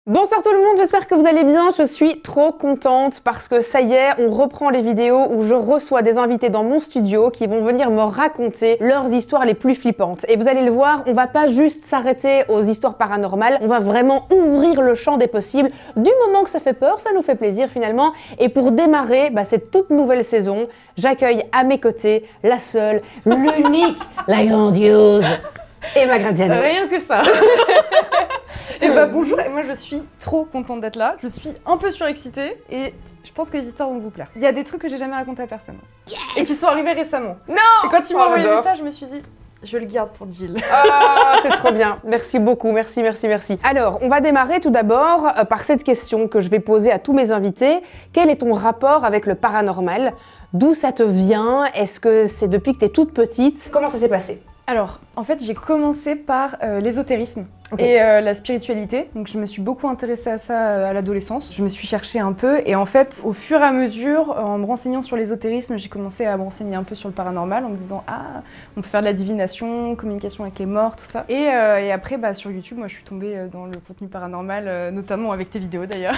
Bonsoir tout le monde, j'espère que vous allez bien. Je suis trop contente parce que ça y est, on reprend les vidéos où je reçois des invités dans mon studio qui vont venir me raconter leurs histoires les plus flippantes. Et vous allez le voir, on va pas juste s'arrêter aux histoires paranormales, on va vraiment ouvrir le champ des possibles. Du moment que ça fait peur, ça nous fait plaisir finalement. Et pour démarrer cette toute nouvelle saison, j'accueille à mes côtés la seule, l'unique, la grandiose Emma Gradiano. Rien que ça. Et bonjour, et moi je suis trop contente d'être là, je suis un peu surexcitée et je pense que les histoires vont vous plaire. Il y a des trucs que j'ai jamais racontés à personne. Yes, et qui sont arrivés récemment. Non. Et quand tu m'as envoyé le message, je me suis dit, je le garde pour Jill. Oh, c'est trop bien. Merci beaucoup, merci. Alors, on va démarrer tout d'abord par cette question que je vais poser à tous mes invités. Quel est ton rapport avec le paranormal? D'où ça te vient? Est-ce que c'est depuis que tu es toute petite? Comment ça s'est passé? Alors, en fait, j'ai commencé par l'ésotérisme. Okay. Et la spiritualité, donc je me suis beaucoup intéressée à ça à l'adolescence. Je me suis cherchée un peu et en fait, au fur et à mesure, en me renseignant sur l'ésotérisme, j'ai commencé à me renseigner un peu sur le paranormal en me disant « Ah, on peut faire de la divination, communication avec les morts, tout ça ». Et après, sur YouTube, moi je suis tombée dans le contenu paranormal, notamment avec tes vidéos d'ailleurs.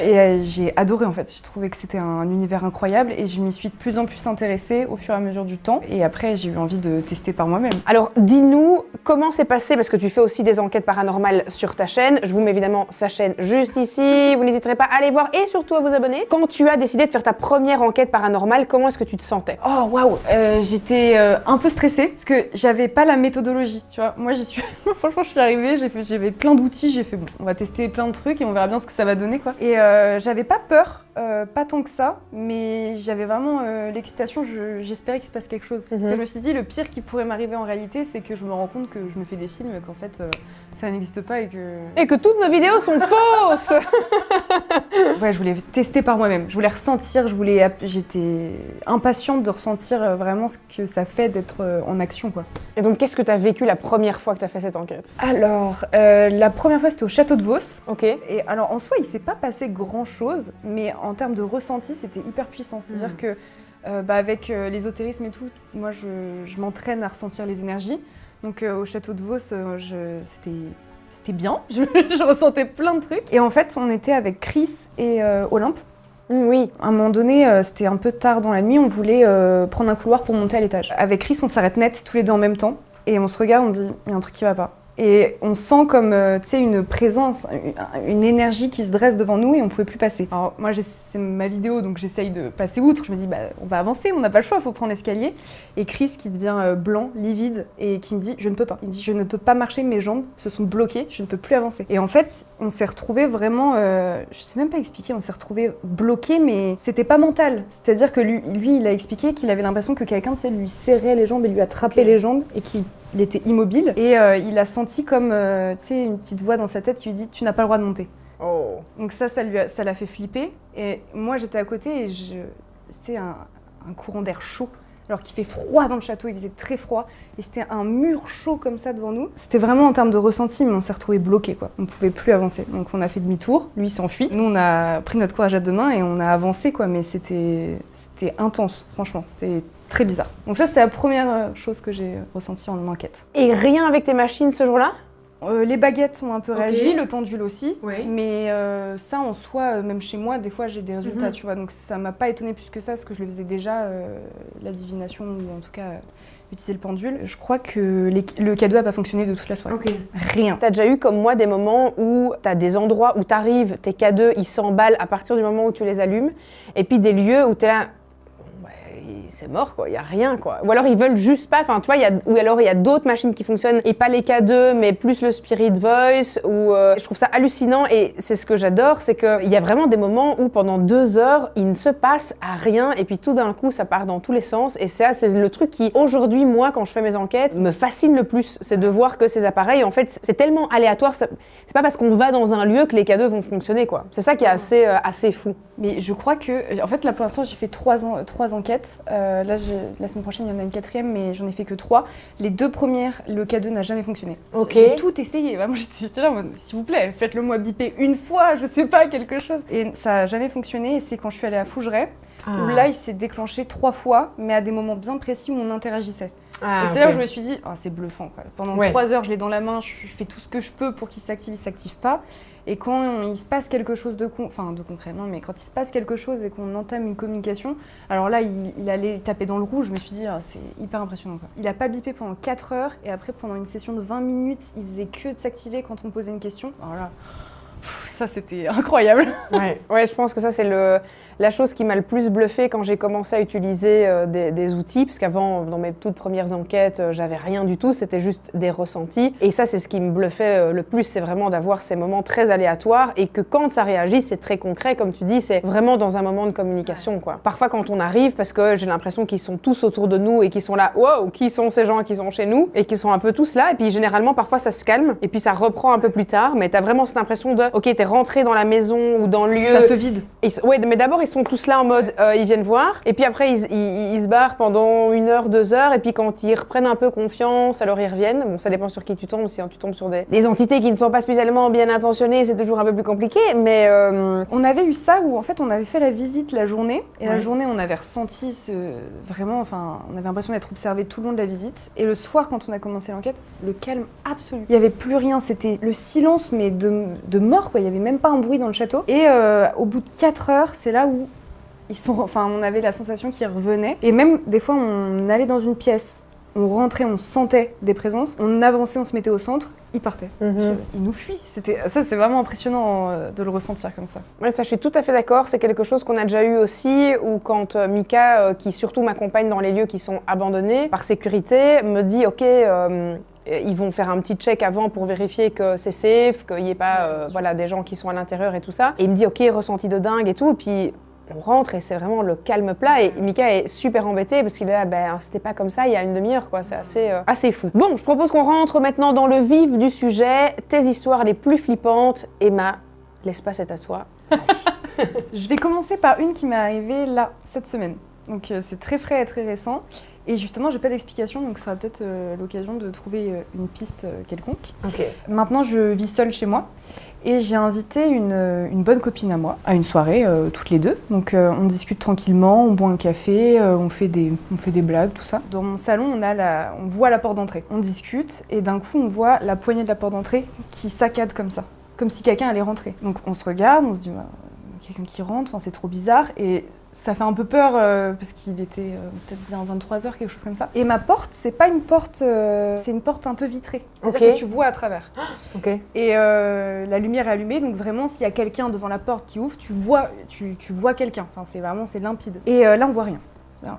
Et j'ai adoré en fait, j'ai trouvé que c'était un univers incroyable et je m'y suis de plus en plus intéressée au fur et à mesure du temps. Et après, j'ai eu envie de tester par moi-même. Alors, dis-nous, comment c'est passé, parce que tu fais aussi des enquêtes paranormales sur ta chaîne. Je vous mets évidemment sa chaîne juste ici. Vous n'hésiterez pas à aller voir et surtout à vous abonner. Quand tu as décidé de faire ta première enquête paranormale, comment est-ce que tu te sentais? Oh waouh, j'étais un peu stressée parce que j'avais pas la méthodologie, tu vois. Moi j'y suis, franchement je suis arrivée, j'avais plein d'outils, j'ai fait bon, on va tester plein de trucs et on verra bien ce que ça va donner quoi. Et j'avais pas peur, pas tant que ça, mais j'avais vraiment l'excitation, j'espérais qu'il se passe quelque chose. Parce que je me suis dit le pire qui pourrait m'arriver en réalité, c'est que je me rends compte que je me fais des films et qu'en fait ça n'existe pas et que... Et que toutes nos vidéos sont fausses. Ouais, je voulais tester par moi-même, je voulais ressentir, j'étais impatiente de ressentir vraiment ce que ça fait d'être en action quoi. Et donc qu'est-ce que tu as vécu la première fois que tu as fait cette enquête? Alors, la première fois c'était au château de Vos. Ok. Et alors en soi il s'est pas passé grand chose, mais en termes de ressenti c'était hyper puissant, c'est-à-dire que avec l'ésotérisme et tout, moi je m'entraîne à ressentir les énergies. Donc au château de Vos, c'était bien, je ressentais plein de trucs. Et en fait, on était avec Chris et Olympe. Oui. À un moment donné, c'était un peu tard dans la nuit, on voulait prendre un couloir pour monter à l'étage. Avec Chris, on s'arrête net tous les deux en même temps. Et on se regarde, on dit, il y a un truc qui va pas. Et on sent comme, tu sais, une présence, une énergie qui se dresse devant nous et on pouvait plus passer. Alors moi, c'est ma vidéo, donc j'essaye de passer outre. Je me dis, on va avancer, on n'a pas le choix, il faut prendre l'escalier. Et Chris qui devient blanc, livide, et qui me dit, je ne peux pas. Il me dit, je ne peux pas marcher, mes jambes se sont bloquées, je ne peux plus avancer. Et en fait, on s'est retrouvés vraiment, je sais même pas expliquer, on s'est retrouvés bloqués, mais c'était pas mental. C'est-à-dire que lui, il a expliqué qu'il avait l'impression que quelqu'un, tu sais, lui serrait les jambes et lui attrapait les jambes et qu'il était immobile et il a senti comme tu sais une petite voix dans sa tête qui lui dit tu n'as pas le droit de monter. Oh. Donc ça l'a fait flipper et moi j'étais à côté et c'était un courant d'air chaud alors qu'il fait froid dans le château, il faisait très froid et c'était un mur chaud comme ça devant nous. C'était vraiment en termes de ressenti mais on s'est retrouvés bloqués quoi, on pouvait plus avancer. Donc on a fait demi-tour, lui s'enfuit, nous on a pris notre courage à deux mains et on a avancé quoi, mais c'était intense franchement, c'était très bizarre. Donc ça, c'était la première chose que j'ai ressentie en enquête. Et rien avec tes machines ce jour-là? Les baguettes ont un peu réagi, le pendule aussi. Oui. Mais ça, en soi, même chez moi, des fois, j'ai des résultats, tu vois. Donc ça m'a pas étonnée plus que ça, parce que je le faisais déjà, la divination, ou en tout cas, utiliser le pendule. Je crois que le cadeau n'a pas fonctionné de toute la soirée. Ok. Rien. T'as déjà eu comme moi des moments où t'as des endroits où t'arrives, tes cadeaux, ils s'emballent à partir du moment où tu les allumes, et puis des lieux où t'es là... c'est mort quoi, il y a rien quoi. Ou alors ils veulent juste pas, enfin tu vois, ou alors il y a d'autres machines qui fonctionnent et pas les K2 mais plus le Spirit Voice ou je trouve ça hallucinant et c'est ce que j'adore, c'est qu'il y a vraiment des moments où pendant 2 heures il ne se passe à rien et puis tout d'un coup ça part dans tous les sens et ça c'est le truc qui aujourd'hui moi quand je fais mes enquêtes me fascine le plus, c'est de voir que ces appareils en fait c'est tellement aléatoire, c'est pas parce qu'on va dans un lieu que les K2 vont fonctionner quoi. C'est ça qui est assez fou. Mais je crois que, en fait là pour l'instant j'ai fait 3 enquêtes. Là, la semaine prochaine, il y en a une 4e, mais j'en ai fait que 3. Les 2 premières, le K2 n'a jamais fonctionné. Ok. J'ai tout essayé. Moi, j'étais là, s'il vous plaît, faites-le moi biper une fois, je sais pas, quelque chose. Et ça n'a jamais fonctionné. Et c'est quand je suis allée à Fougeray, où là, il s'est déclenché 3 fois, mais à des moments bien précis où on interagissait. Et c'est là où je me suis dit, oh, c'est bluffant quoi. Pendant 3 heures, je l'ai dans la main, je fais tout ce que je peux pour qu'il s'active, il s'active pas. Et quand il se passe quelque chose de concret, non, mais quand il se passe quelque chose et qu'on entame une communication, alors là, il allait taper dans le rouge, je me suis dit, c'est hyper impressionnant, quoi. Il a pas bipé pendant 4 heures, et après, pendant une session de 20 minutes, il faisait que de s'activer quand on me posait une question. Alors là, ça, c'était incroyable. Ouais, je pense que ça, c'est la chose qui m'a le plus bluffé quand j'ai commencé à utiliser des outils, parce qu'avant, dans mes toutes premières enquêtes, j'avais rien du tout, c'était juste des ressentis. Et ça, c'est ce qui me bluffait le plus, c'est vraiment d'avoir ces moments très aléatoires et que quand ça réagit, c'est très concret, comme tu dis, c'est vraiment dans un moment de communication, quoi. Parfois, quand on arrive, parce que j'ai l'impression qu'ils sont tous autour de nous et qu'ils sont là, wow, qui sont ces gens qui sont chez nous, et qu'ils sont un peu tous là, et puis généralement, parfois, ça se calme, et puis ça reprend un peu plus tard, mais t'as vraiment cette impression de, ok, t'es rentré dans la maison ou dans le lieu. Ça se vide. Ouais, mais d'abord, ils sont tous là en mode, ils viennent voir, et puis après, ils se barrent pendant 1 heure, 2 heures, et puis quand ils reprennent un peu confiance, alors ils reviennent. Bon, ça dépend sur qui tu tombes. Si tu tombes sur des entités qui ne sont pas spécialement bien intentionnées, c'est toujours un peu plus compliqué, mais... On avait eu ça où, en fait, on avait fait la visite la journée, et la journée, on avait ressenti vraiment, enfin, on avait l'impression d'être observé tout le long de la visite, et le soir, quand on a commencé l'enquête, le calme absolu. Il n'y avait plus rien, c'était le silence, mais de mort, quoi. Il n'y avait même pas un bruit dans le château. Et au bout de 4 heures, c'est là où on avait la sensation qu'ils revenaient. Et même, des fois, on allait dans une pièce, on rentrait, on sentait des présences, on avançait, on se mettait au centre, ils partaient. Ils nous fuient. Ça, c'est vraiment impressionnant de le ressentir comme ça. Ouais, ça, je suis tout à fait d'accord. C'est quelque chose qu'on a déjà eu aussi, où quand Mika, qui surtout m'accompagne dans les lieux qui sont abandonnés, par sécurité, me dit, ok... ils vont faire un petit check avant pour vérifier que c'est safe, qu'il n'y ait pas des gens qui sont à l'intérieur et tout ça. Et il me dit, ok, ressenti de dingue et tout. Et puis on rentre et c'est vraiment le calme plat. Et Mika est super embêté parce qu'il est là, c'était pas comme ça il y a une demi-heure, quoi. C'est assez fou. Bon, je propose qu'on rentre maintenant dans le vif du sujet. Tes histoires les plus flippantes. Emma, l'espace est à toi. Merci. Je vais commencer par une qui m'est arrivée là, cette semaine. Donc c'est très frais et très récent. Et justement, j'ai pas d'explication, donc ça sera peut-être l'occasion de trouver une piste quelconque. Okay. Maintenant, je vis seule chez moi et j'ai invité une bonne copine à moi à une soirée, toutes les deux. Donc on discute tranquillement, on boit un café, on fait des blagues, tout ça. Dans mon salon, on voit la porte d'entrée. On discute et d'un coup, on voit la poignée de la porte d'entrée qui saccade comme ça, comme si quelqu'un allait rentrer. Donc on se regarde, on se dit, quelqu'un qui rentre, c'est trop bizarre. Et ça fait un peu peur parce qu'il était peut-être bien 23h, quelque chose comme ça. Et ma porte, c'est pas une porte, c'est une porte un peu vitrée. C'est-à-dire que tu vois à travers. Okay. Et la lumière est allumée, donc vraiment, s'il y a quelqu'un devant la porte qui ouvre, tu vois quelqu'un. Enfin, c'est limpide. Et là, on voit rien.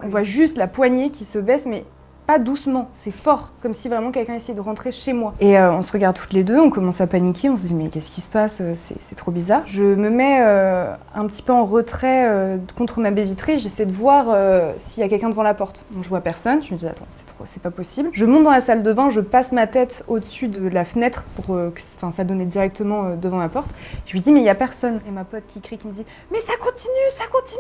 On voit juste la poignée qui se baisse, mais pas doucement, c'est fort, comme si vraiment quelqu'un essayait de rentrer chez moi. Et on se regarde toutes les deux, on commence à paniquer, on se dit mais qu'est-ce qui se passe, c'est trop bizarre. Je me mets un petit peu en retrait contre ma baie vitrée, j'essaie de voir s'il y a quelqu'un devant la porte. Bon, je vois personne, je me dis attends, c'est pas possible. Je monte dans la salle de bain, je passe ma tête au-dessus de la fenêtre pour que ça donnait directement devant ma porte. Je lui dis mais il y a personne. Et ma pote qui crie, qui me dit mais ça continue, ça continue.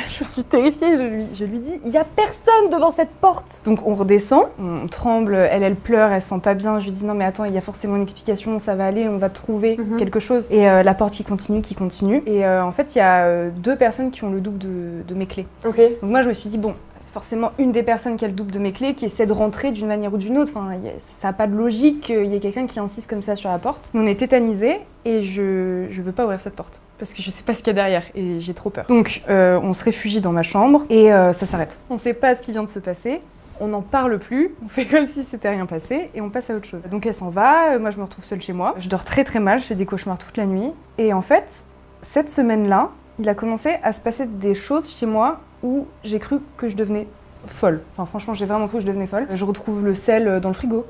Je suis terrifiée, je lui dis, il n'y a personne devant cette porte. Donc on redescend, on tremble, elle pleure, elle se sent pas bien. Je lui dis, non mais attends, il y a forcément une explication, ça va aller, on va trouver quelque chose. Et la porte qui continue. Et en fait, il y a 2 personnes qui ont le double de mes clés. Okay. Donc moi, je me suis dit, bon, c'est forcément une des personnes qui a le double de mes clés qui essaie de rentrer d'une manière ou d'une autre. Enfin, ça n'a pas de logique qu'il y ait quelqu'un qui insiste comme ça sur la porte. On est tétanisés et je veux pas ouvrir cette porte. Parce que je sais pas ce qu'il y a derrière et j'ai trop peur. Donc on se réfugie dans ma chambre et ça s'arrête. On sait pas ce qui vient de se passer, on n'en parle plus, on fait comme si c'était rien passé et on passe à autre chose. Donc elle s'en va, moi je me retrouve seule chez moi. Je dors très très mal, je fais des cauchemars toute la nuit. Et en fait, cette semaine-là, il a commencé à se passer des choses chez moi où j'ai cru que je devenais folle. Enfin franchement, j'ai vraiment cru que je devenais folle. Je retrouve le sel dans le frigo.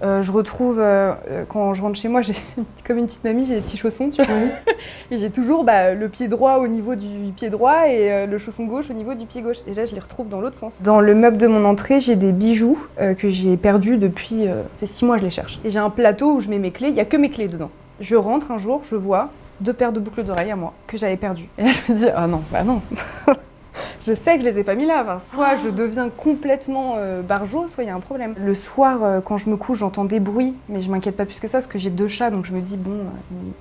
Je retrouve, quand je rentre chez moi, j'ai comme une petite mamie, j'ai des petits chaussons, tu vois. Et j'ai toujours le pied droit au niveau du pied droit et le chausson gauche au niveau du pied gauche. Et là, je les retrouve dans l'autre sens. Dans le meuble de mon entrée, j'ai des bijoux que j'ai perdus depuis... ça fait 6 mois, je les cherche. Et j'ai un plateau où je mets mes clés, il n'y a que mes clés dedans. Je rentre un jour, je vois 2 paires de boucles d'oreilles à moi que j'avais perdues. Et là, je me dis, ah non, bah non. Je sais que je les ai pas mis là. Enfin, soit je deviens complètement barjot, soit il y a un problème. Le soir, quand je me couche, j'entends des bruits, mais je m'inquiète pas plus que ça parce que j'ai 2 chats, donc je me dis bon,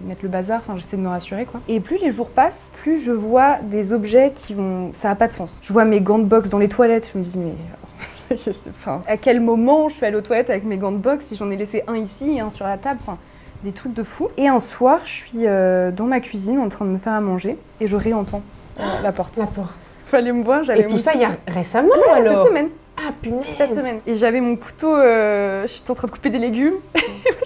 ils mettent le bazar. Enfin, j'essaie de me rassurer quoi. Et plus les jours passent, plus je vois des objets qui ont, ça a pas de sens. Je vois mes gants de boxe dans les toilettes. Je me dis mais je sais pas. À quel moment je suis allée aux toilettes avec mes gants de boxe si j'en ai laissé un ici et un sur la table. Enfin, des trucs de fou. Et un soir, je suis dans ma cuisine en train de me faire à manger et je réentends la porte. La porte. Fallait me voir, j'avais Et tout ça, il y a récemment, Ouais, alors? cette semaine. Ah, punaise! Cette semaine. Et j'avais mon couteau, je suis en train de couper des légumes.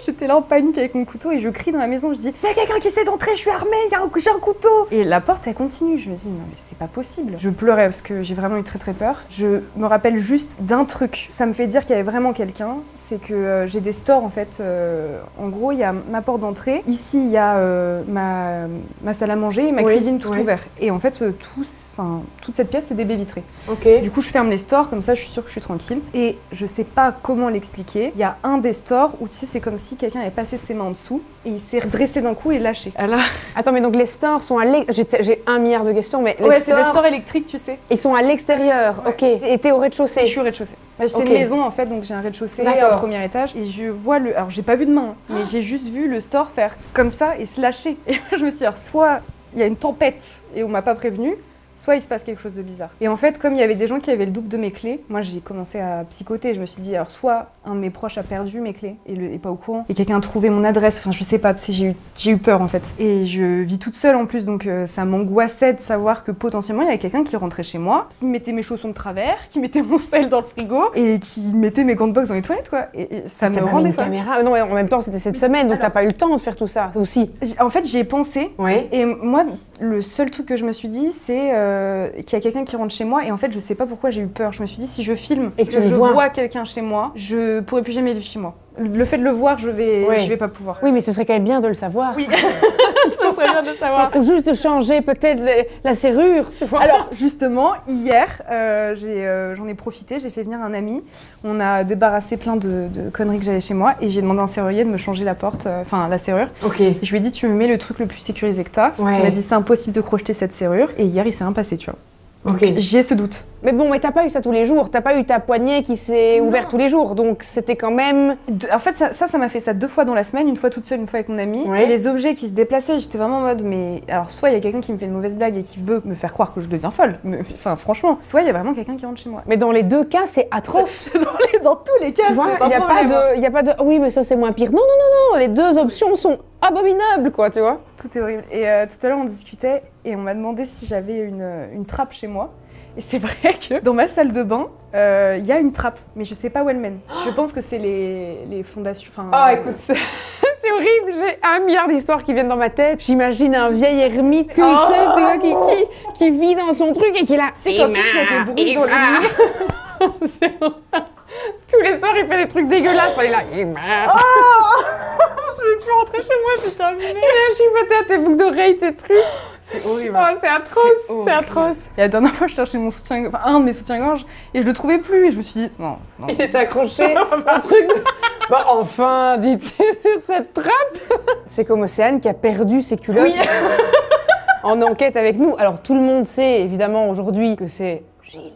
J'étais là en panique avec mon couteau et je crie dans la maison. Je dis s'il y a quelqu'un qui essaie d'entrer, je suis armée, j'ai un couteau. Et la porte, elle continue. Je me dis non, mais c'est pas possible. Je pleurais parce que j'ai vraiment eu très très peur. Je me rappelle juste d'un truc. Ça me fait dire qu'il y avait vraiment quelqu'un. C'est que j'ai des stores en fait. En gros, il y a ma porte d'entrée. Ici, il y a ma salle à manger et ma cuisine tout ouvert. Et en fait, toute cette pièce, c'est des baies vitrées. Ok. Du coup, je ferme les stores, comme ça, je suis sûre que je suis tranquille. Et je sais pas comment l'expliquer. Il y a un des stores où, tu sais, c'est comme si quelqu'un avait passé ses mains en dessous et il s'est redressé d'un coup et lâché. Alors... Attends, mais donc les stores sont à l'extérieur. J'ai 1 milliard de questions, mais les Ouais, stores, c'est des stores électriques, tu sais. ils sont à l'extérieur. Ouais. Ok. Et t'es au rez-de-chaussée? Je suis au rez-de-chaussée. C'est Ok. une maison en fait, donc j'ai un rez-de-chaussée, un premier étage. Et je vois le. Alors, j'ai pas vu de main, mais j'ai juste vu le store faire comme ça et se lâcher. Et je me suis dit, alors, soit il y a une tempête et on m'a pas prévenu, soit il se passe quelque chose de bizarre. Et en fait, comme il y avait des gens qui avaient le double de mes clés, moi j'ai commencé à psychoter. Je me suis dit, alors soit un de mes proches a perdu mes clés et est pas au courant, et quelqu'un a trouvé mon adresse, enfin je sais pas, tu sais, j'ai eu peur en fait. Et je vis toute seule en plus, donc ça m'angoissait de savoir que potentiellement il y avait quelqu'un qui rentrait chez moi, qui mettait mes chaussons de travers, qui mettait mon sel dans le frigo, et qui mettait mes gants de boxe dans les toilettes quoi. Et ça me rendait folle. Caméra? Non, en même temps c'était cette semaine, donc t'as pas eu le temps de faire tout ça aussi. En fait j'y ai pensé, Oui. et moi le seul truc que je me suis dit c'est qu'il y a quelqu'un qui rentre chez moi, et en fait je sais pas pourquoi j'ai eu peur. Je me suis dit si je filme et que je vois quelqu'un chez moi, je pourrais plus jamais vivre chez moi. Le fait de le voir, je vais pas pouvoir. Oui, mais ce serait quand même bien de le savoir. Oui, ce serait bien de le savoir. Ou juste de changer peut-être la serrure, tu vois. Alors justement, hier, j'en ai profité, j'ai fait venir un ami. On a débarrassé plein de conneries que j'avais chez moi et j'ai demandé à un serrurier de me changer la porte, la serrure. Ok. Et je lui ai dit tu me mets le truc le plus sécurisé que t'as. Ouais. Il m'a dit c'est impossible de crocheter cette serrure et hier il s'est rien passé, tu vois. Donc Ok. j'ai ce doute. Mais bon, mais t'as pas eu ça tous les jours. T'as pas eu ta poignée qui s'est ouverte tous les jours. Donc c'était quand même. En fait, ça m'a fait ça 2 fois dans la semaine, une fois toute seule, une fois avec mon ami. Ouais. Et les objets qui se déplaçaient, j'étais vraiment en mode, mais alors soit il y a quelqu'un qui me fait une mauvaise blague et qui veut me faire croire que je deviens folle, enfin franchement, soit il y a vraiment quelqu'un qui rentre chez moi. Mais dans les 2 cas, c'est atroce. Dans tous les cas, Tu vois, c'est il y a pas de. Oui, mais ça c'est moins pire. Non, non, non, non. Les 2 options sont abominables, quoi, tu vois. Tout est horrible. Et tout à l'heure, on discutait et on m'a demandé si j'avais une trappe chez moi. Et c'est vrai que dans ma salle de bain, il y a une trappe, mais je sais pas où elle mène. Je pense que c'est les fondations. Écoute, c'est horrible. J'ai 1 milliard d'histoires qui viennent dans ma tête. J'imagine un vieil ermite, tu sais, tu vois, qui vit dans son truc et qui est là. C'est comme s'il y a des bruits dans le mur. C'est horrible. Tous les soirs, il fait des trucs dégueulasses. Il est là. Je vais plus rentrer chez moi, c'est terminé. Il a chipoté à tes boucles d'oreilles, tes trucs. C'est horrible. Oh, c'est atroce, c'est atroce. Et la dernière fois, je cherchais mon soutien, un de mes soutiens-gorge, et je le trouvais plus. Et je me suis dit, non. Il était accroché un truc. Bah enfin, dites-il sur cette trappe. C'est comme Océane qui a perdu ses culottes en enquête avec nous. Alors tout le monde sait évidemment aujourd'hui que c'est Gilles.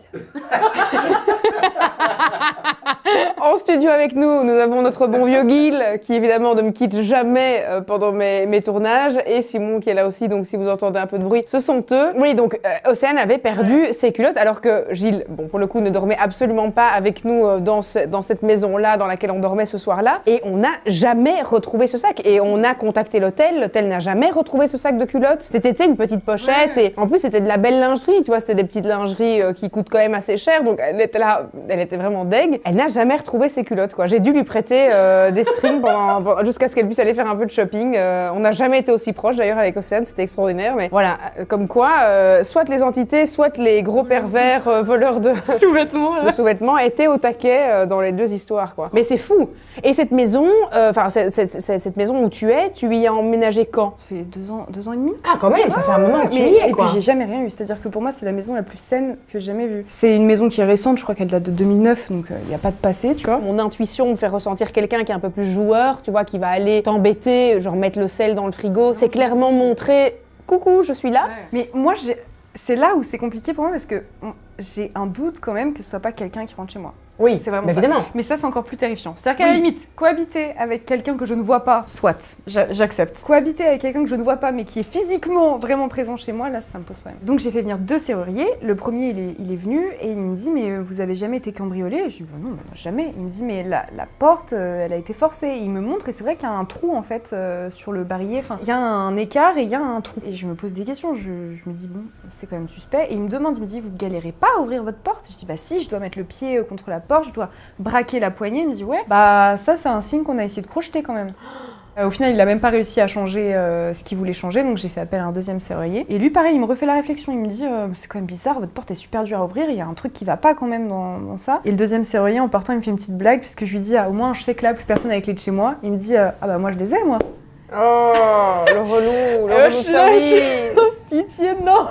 En studio avec nous, nous avons notre bon vieux Gil qui évidemment ne me quitte jamais pendant mes tournages, et Simon qui est là aussi, donc si vous entendez un peu de bruit, ce sont eux. Oui, donc Océane avait perdu ses culottes alors que Gilles, bon pour le coup, ne dormait absolument pas avec nous dans cette maison-là dans laquelle on dormait ce soir-là, et on n'a jamais retrouvé ce sac, et on a contacté l'hôtel n'a jamais retrouvé ce sac de culottes. C'était, tu sais, une petite pochette, et en plus c'était de la belle lingerie, tu vois, c'était des petites lingeries qui coûtent quand même assez cher, donc elle était là, elle était vraiment deg. Elle n'a jamais retrouvé ses culottes, quoi. J'ai dû lui prêter des strings jusqu'à ce qu'elle puisse aller faire un peu de shopping. On n'a jamais été aussi proches d'ailleurs avec Océane, c'était extraordinaire, mais voilà, comme quoi, soit les entités, soit les gros pervers voleurs de sous-vêtements étaient au taquet dans les 2 histoires, quoi. Mais c'est fou. Et cette maison, cette maison où tu y as emménagé quand? Ça fait 2 ans et demi. Ah, quand même, ça fait un moment que tu y es, et quoi. puis j'ai jamais rien eu, c'est-à-dire que pour moi c'est la maison la plus saine que j'ai jamais vue. C'est une maison qui est récente, je crois qu'elle date de 2009, donc il n'y a pas de passé, tu vois. Mon intuition me fait ressentir quelqu'un qui est un peu plus joueur, tu vois, qui va aller t'embêter, genre mettre le sel dans le frigo. C'est clairement montrer « Coucou, je suis là ». Mais moi, c'est là où c'est compliqué pour moi parce que j'ai un doute quand même que ce soit pas quelqu'un qui rentre chez moi. Oui, c'est vraiment mais ça. évidemment. Mais ça, c'est encore plus terrifiant. C'est-à-dire qu'à la limite, cohabiter avec quelqu'un que je ne vois pas, soit, j'accepte. Cohabiter avec quelqu'un que je ne vois pas, mais qui est physiquement vraiment présent chez moi, là, ça me pose problème. Donc j'ai fait venir 2 serruriers. Le premier, il est venu et il me dit, mais vous avez jamais été cambriolé? Je dis, bah non, jamais. Il me dit, mais la porte, elle a été forcée. Il me montre et c'est vrai qu'il y a un trou en fait sur le barillet. Enfin, il y a un écart et il y a un trou. Et je me pose des questions. Je me dis, bon, c'est quand même suspect. Et il me demande, il me dit, vous galérez pas à ouvrir votre porte? Je dis, bah si, je dois mettre le pied contre la porte, je dois braquer la poignée. Il me dit, ouais, bah ça c'est un signe qu'on a essayé de crocheter quand même. Au final, il a même pas réussi à changer ce qu'il voulait changer, donc j'ai fait appel à un 2e serrurier. Et lui, pareil, il me refait la réflexion. Il me dit, c'est quand même bizarre, votre porte est super dure à ouvrir, il y a un truc qui va pas quand même dans ça. Et le 2e serrurier, en partant, il me fait une petite blague, puisque je lui dis, au moins je sais que là, plus personne n'a les clés de chez moi. Il me dit, ah bah moi je les ai, moi. Oh, le relou de service. Pitié, non.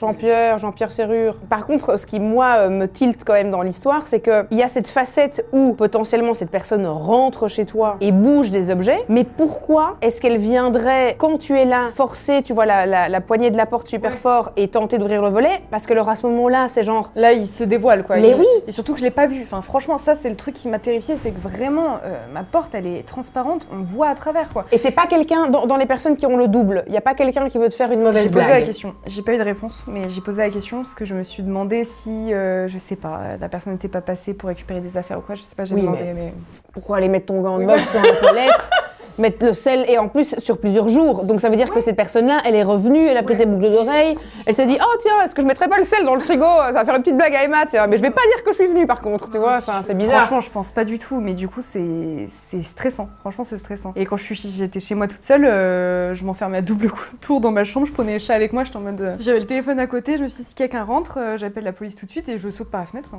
Jean-Pierre Serrure. Par contre, ce qui, moi, me tilte quand même dans l'histoire, c'est qu'il y a cette facette où, potentiellement, cette personne rentre chez toi et bouge des objets, mais pourquoi est-ce qu'elle viendrait, quand tu es là, forcer, tu vois, la poignée de la porte super fort et tenter d'ouvrir le volet? Parce que alors, à ce moment-là, c'est genre... Là, il se dévoile, quoi. Mais oui. Et surtout que je l'ai pas vu. Enfin, franchement, ça, c'est le truc qui m'a terrifiée, c'est que vraiment, ma porte, elle est transparente, on voit à travers, quoi. Et c'est pas quelqu'un, dans les personnes qui ont le double, il y a pas quelqu'un qui veut te faire une mauvaise blague. J'ai posé la question. J'ai pas eu de réponse, mais j'ai posé la question parce que je me suis demandé si, je sais pas, la personne n'était pas passée pour récupérer des affaires ou quoi, je sais pas, j'ai demandé. Mais... Pourquoi aller mettre ton gant de boxe sur la toilette, mettre le sel, et en plus sur plusieurs jours. Donc ça veut dire que cette personne-là, elle est revenue, elle a pris tes boucles d'oreilles, elle s'est dit, oh tiens, est-ce que je mettrais pas le sel dans le frigo? Ça va faire une petite blague à Emma, tiens, mais je vais pas dire que je suis venue par contre, tu vois, enfin c'est bizarre. Franchement, je pense pas du tout, mais du coup c'est stressant, franchement c'est stressant. Et quand j'étais chez moi toute seule, je m'enfermais à double tour dans ma chambre, je prenais les chats avec moi, j'étais en mode... J'avais le téléphone à côté, je me suis dit si quelqu'un rentre, j'appelle la police tout de suite et je saute par la fenêtre.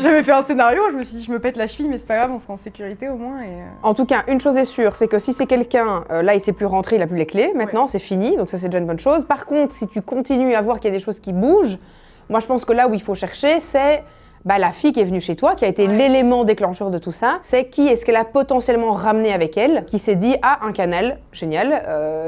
J'avais fait un scénario, je me suis dit je me pète la cheville, mais c'est pas grave, on sera en sécurité au moins. Et... En tout cas, une chose est sûre, c'est que si c'est quelqu'un, là il sait plus rentrer, il a plus les clés, maintenant c'est fini, donc ça c'est déjà une bonne chose. Par contre, si tu continues à voir qu'il y a des choses qui bougent, moi je pense que là où il faut chercher, c'est la fille qui est venue chez toi, qui a été l'élément déclencheur de tout ça, c'est qui est-ce qu'elle a potentiellement ramené avec elle, qui s'est dit, ah, un canal, génial,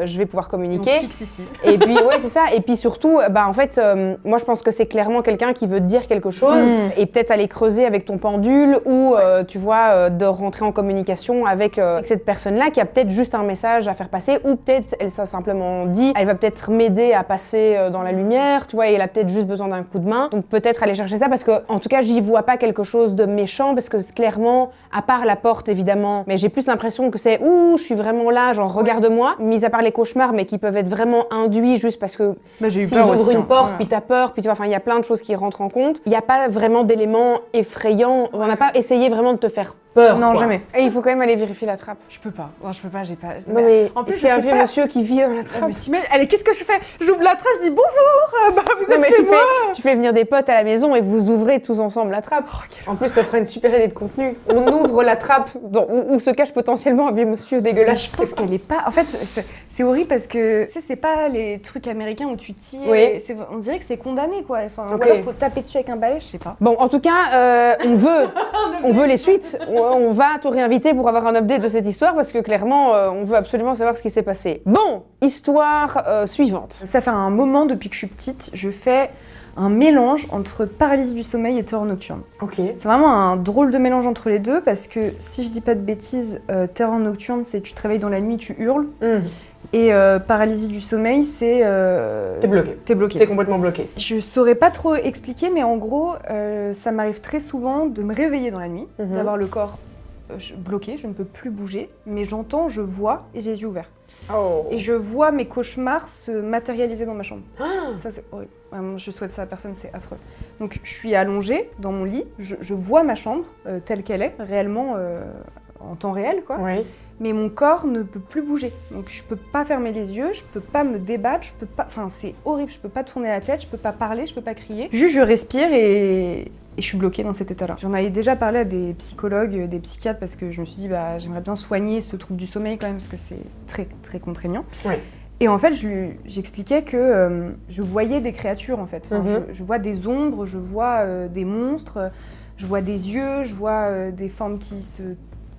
je vais pouvoir communiquer. On fixe ici. Et puis, ouais, c'est ça. Et puis surtout, en fait, moi je pense que c'est clairement quelqu'un qui veut te dire quelque chose et peut-être aller creuser avec ton pendule ou, tu vois, de rentrer en communication avec cette personne-là qui a peut-être juste un message à faire passer ou peut-être elle s'est simplement dit, elle va peut-être m'aider à passer dans la lumière, tu vois, et elle a peut-être juste besoin d'un coup de main. Donc peut-être aller chercher ça parce que, en tout cas, j'y vois pas quelque chose de méchant parce que clairement, à part la porte évidemment, mais j'ai plus l'impression que c'est ouh, je suis vraiment là, genre regarde-moi, mis à part les cauchemars, mais qui peuvent être vraiment induits juste parce que s'ils ouvrent une porte, puis t'as peur, puis tu vois, enfin il y a plein de choses qui rentrent en compte. Il n'y a pas vraiment d'éléments effrayants, on n'a pas essayé vraiment de te faire peur. Non, quoi. jamais. Et il faut quand même aller vérifier la trappe. Je peux pas. Non, je peux pas, j'ai pas. Non mais en plus, c'est un vieux monsieur qui vit dans la trappe. Allez, qu'est-ce que je fais? J'ouvre la trappe, je dis bonjour, vous êtes chez moi. Tu fais venir des potes à la maison et vous ouvrez tous ensemble la trappe. En plus, ça fera une super idée de contenu. On ouvre la trappe où se cache potentiellement un vieux monsieur dégueulasse. Je pense qu'elle est pas. En fait, c'est horrible parce que tu sais, c'est pas les trucs américains où tu tires. Oui. On dirait que c'est condamné quoi. Enfin, Okay. ou alors faut taper dessus avec un balai, je sais pas. Bon, en tout cas, on veut les suites. On va te réinviter pour avoir un update de cette histoire parce que clairement, on veut absolument savoir ce qui s'est passé. Bon, histoire suivante. Ça fait un moment depuis que je suis petite, je fais un mélange entre paralysie du sommeil et terreur nocturne. Ok. C'est vraiment un drôle de mélange entre les deux parce que si je dis pas de bêtises, terreur nocturne c'est tu te réveilles dans la nuit, tu hurles. Et paralysie du sommeil, c'est... T'es bloqué. T'es bloqué. T'es complètement bloqué. Je saurais pas trop expliquer, mais en gros, ça m'arrive très souvent de me réveiller dans la nuit, d'avoir le corps bloqué, je ne peux plus bouger, mais j'entends, je vois et j'ai les yeux ouverts. Oh. Et je vois mes cauchemars se matérialiser dans ma chambre. Ça, c'est horrible. Vraiment, je souhaite ça à personne, c'est affreux. Donc, je suis allongée dans mon lit, je vois ma chambre telle qu'elle est, réellement en temps réel, quoi. Oui. Mais mon corps ne peut plus bouger. Donc je peux pas fermer les yeux, je peux pas me débattre, je peux pas... Enfin, c'est horrible, je peux pas tourner la tête, je peux pas parler, je peux pas crier. Juste, je respire et je suis bloquée dans cet état-là. J'en avais déjà parlé à des psychologues, des psychiatres, parce que je me suis dit, bah, j'aimerais bien soigner ce trouble du sommeil quand même, parce que c'est très, très contraignant. Oui. Et en fait, j'expliquais que je voyais des créatures, en fait. Enfin, je vois des ombres, je vois des monstres, je vois des yeux, je vois des formes qui se...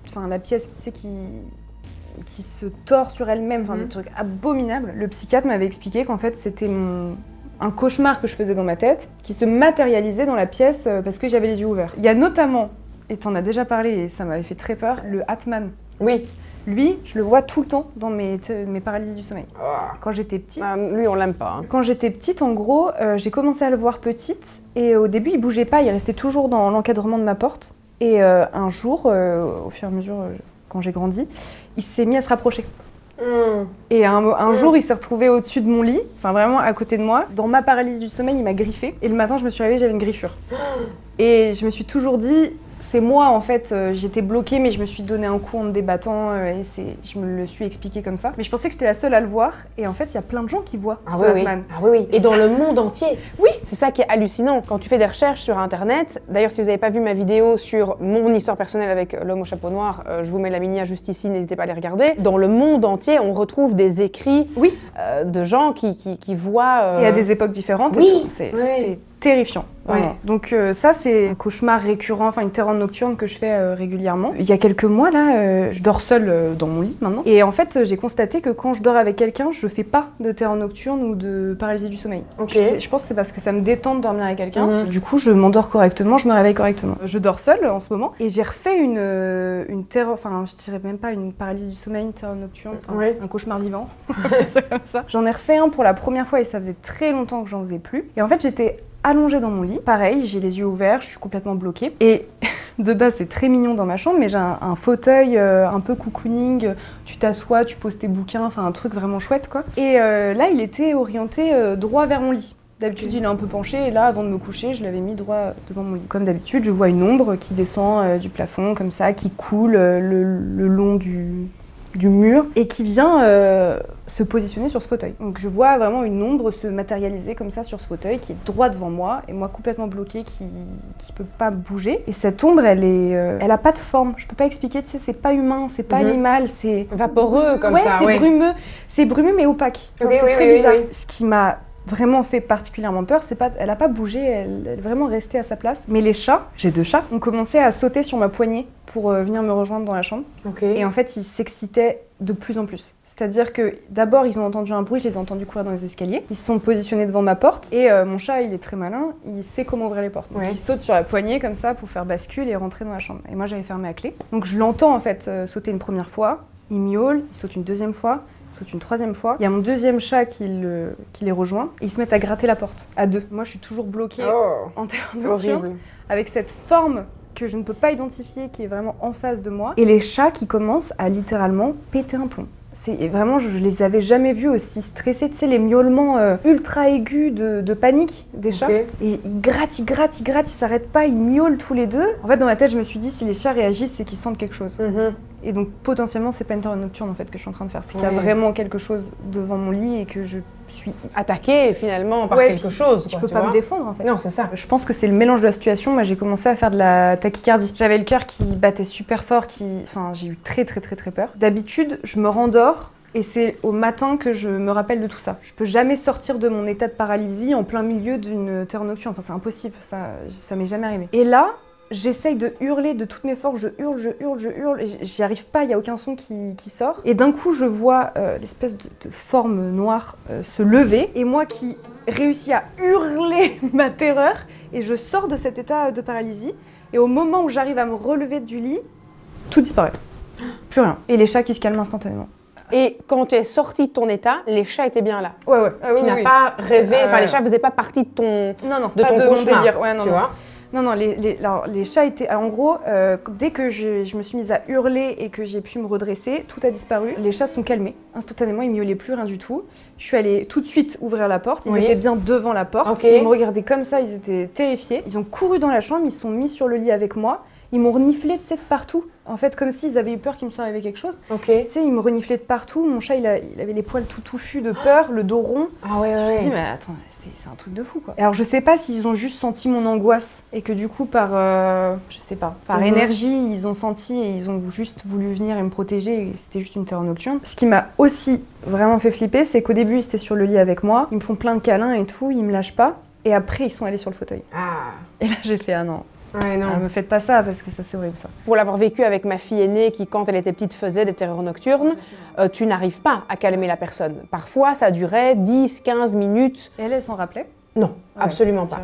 Enfin, la pièce, tu sais, qui se tord sur elle-même, enfin, des trucs abominables. Le psychiatre m'avait expliqué qu'en fait, c'était un cauchemar que je faisais dans ma tête qui se matérialisait dans la pièce parce que j'avais les yeux ouverts. Il y a notamment, et t'en as déjà parlé et ça m'avait fait très peur, le Atman. Oui. Lui, je le vois tout le temps dans mes paralysies du sommeil. Quand j'étais petite... lui, on l'aime pas. Hein. Quand j'étais petite, en gros, j'ai commencé à le voir petite. Et au début, il bougeait pas, il restait toujours dans l'encadrement de ma porte. Et un jour, au fur et à mesure, quand j'ai grandi, il s'est mis à se rapprocher. Et un jour, il s'est retrouvé au-dessus de mon lit, enfin vraiment à côté de moi. Dans ma paralysie du sommeil, il m'a griffé. Et le matin, je me suis réveillée, j'avais une griffure. Et je me suis toujours dit... C'est moi en fait, j'étais bloquée mais je me suis donné un coup en me débattant et je me le suis expliqué comme ça. Mais je pensais que j'étais la seule à le voir et en fait il y a plein de gens qui voient ce Atman. Ah oui. Et dans le monde entier. Oui. C'est ça qui est hallucinant. Quand tu fais des recherches sur internet, d'ailleurs si vous n'avez pas vu ma vidéo sur mon histoire personnelle avec l'homme au chapeau noir, je vous mets la mini juste ici, n'hésitez pas à les regarder. Dans le monde entier, on retrouve des écrits de gens qui voient... Et à des époques différentes. Oui. C'est terrifiant. Ouais. Donc ça c'est un cauchemar récurrent, enfin une terreur nocturne que je fais régulièrement. Il y a quelques mois là, je dors seule dans mon lit maintenant. Et en fait j'ai constaté que quand je dors avec quelqu'un, je fais pas de terreur nocturne ou de paralysie du sommeil. Je pense que c'est parce que ça me détend de dormir avec quelqu'un. Du coup je m'endors correctement, je me réveille correctement. Je dors seule en ce moment et j'ai refait une terreur, enfin je dirais même pas une paralysie du sommeil, une terreur nocturne, un cauchemar vivant. C'est comme ça. J'en ai refait un pour la première fois et ça faisait très longtemps que j'en faisais plus. Et en fait j'étais allongée dans mon lit. Pareil, j'ai les yeux ouverts, je suis complètement bloquée. Et de base, c'est très mignon dans ma chambre, mais j'ai un fauteuil un peu cocooning. Tu t'assois, tu poses tes bouquins, enfin un truc vraiment chouette quoi. Et là, il était orienté droit vers mon lit. D'habitude, il est un peu penché et là, avant de me coucher, je l'avais mis droit devant mon lit. Comme d'habitude, je vois une ombre qui descend du plafond comme ça, qui coule le long du mur et qui vient se positionner sur ce fauteuil. Donc je vois vraiment une ombre se matérialiser comme ça sur ce fauteuil qui est droit devant moi et moi complètement bloquée qui peut pas bouger. Et cette ombre elle a pas de forme, je peux pas expliquer, tu sais, c'est pas humain, c'est pas animal, c'est vaporeux comme ça. C'est brumeux mais opaque. C'est très bizarre. Ce qui m'a vraiment fait particulièrement peur, elle a pas bougé, elle est vraiment restée à sa place. Mais les chats, j'ai 2 chats, ont commencé à sauter sur ma poignée pour venir me rejoindre dans la chambre. Et en fait, ils s'excitaient de plus en plus. C'est-à-dire que d'abord, ils ont entendu un bruit, je les ai entendus courir dans les escaliers. Ils se sont positionnés devant ma porte et mon chat, il est très malin, il sait comment ouvrir les portes. Donc il saute sur la poignée comme ça pour faire bascule et rentrer dans la chambre. Et moi, j'avais fermé à clé. Donc je l'entends en fait sauter une première fois, il miaule, il saute une deuxième fois, saute une troisième fois. Il y a mon deuxième chat qui les rejoint et ils se mettent à gratter la porte, à 2. Moi, je suis toujours bloquée en terre nocturne avec cette forme que je ne peux pas identifier, qui est vraiment en face de moi. Et les chats qui commencent à littéralement péter un plomb. Et vraiment, je les avais jamais vus aussi stressés. Tu sais, les miaulements ultra aigus de panique des chats. Et ils grattent, ils s'arrêtent pas, ils miaulent tous les 2. En fait, dans ma tête, je me suis dit, si les chats réagissent, c'est qu'ils sentent quelque chose. Et donc, potentiellement, c'est pas une terreur nocturne en fait que je suis en train de faire. C'est qu'il y a vraiment quelque chose devant mon lit et que je suis attaquée finalement par quelque chose. Je peux pas me défendre en fait. Non, c'est ça. Je pense que c'est le mélange de la situation. Moi, j'ai commencé à faire de la tachycardie. J'avais le cœur qui battait super fort, enfin, j'ai eu très peur. D'habitude, je me rendors. Et c'est au matin que je me rappelle de tout ça. Je peux jamais sortir de mon état de paralysie en plein milieu d'une terreur nocturne. Enfin, c'est impossible. Ça m'est jamais arrivé. Et là, j'essaye de hurler de toutes mes forces, je hurle, et j'y arrive pas, il n'y a aucun son qui sort. Et d'un coup, je vois l'espèce de forme noire se lever, et moi qui réussis à hurler ma terreur, et je sors de cet état de paralysie, et au moment où j'arrive à me relever du lit, tout disparaît. Plus rien. Et les chats qui se calment instantanément. Et quand tu es sortie de ton état, les chats étaient bien là. Ouais. Tu n'as pas rêvé, enfin les chats faisaient pas partie de ton cauchemar, tu vois. Non, les chats étaient... Alors, en gros, dès que je me suis mise à hurler et que j'ai pu me redresser, tout a disparu. Les chats sont calmés. Instantanément, ils miaulaient plus, rien du tout. Je suis allée tout de suite ouvrir la porte. Ils étaient bien devant la porte. Ils me regardaient comme ça, ils étaient terrifiés. Ils ont couru dans la chambre, ils se sont mis sur le lit avec moi. Ils m'ont reniflé, tu sais, de partout. En fait, comme s'ils avaient eu peur qu'il me soit arrivé quelque chose. Tu sais, ils me reniflaient de partout. Mon chat, il avait les poils tout touffus de peur, le dos rond. Je me suis dit, mais attends, c'est un truc de fou, quoi. Alors, je sais pas s'ils ont juste senti mon angoisse et que du coup, par énergie, ils ont senti et ils ont juste voulu venir et me protéger et c'était juste une terreur nocturne. Ce qui m'a aussi vraiment fait flipper, c'est qu'au début, ils étaient sur le lit avec moi. Ils me font plein de câlins et tout, ils me lâchent pas. Et après, ils sont allés sur le fauteuil. Et là, j'ai fait, ah non. Ouais, non. Me faites pas ça parce que ça c'est horrible ça. Pour l'avoir vécu avec ma fille aînée qui, quand elle était petite, faisait des terreurs nocturnes, tu n'arrives pas à calmer la personne. Parfois, ça durait 10, 15 minutes. Et elle s'en rappelait? Non, absolument pas.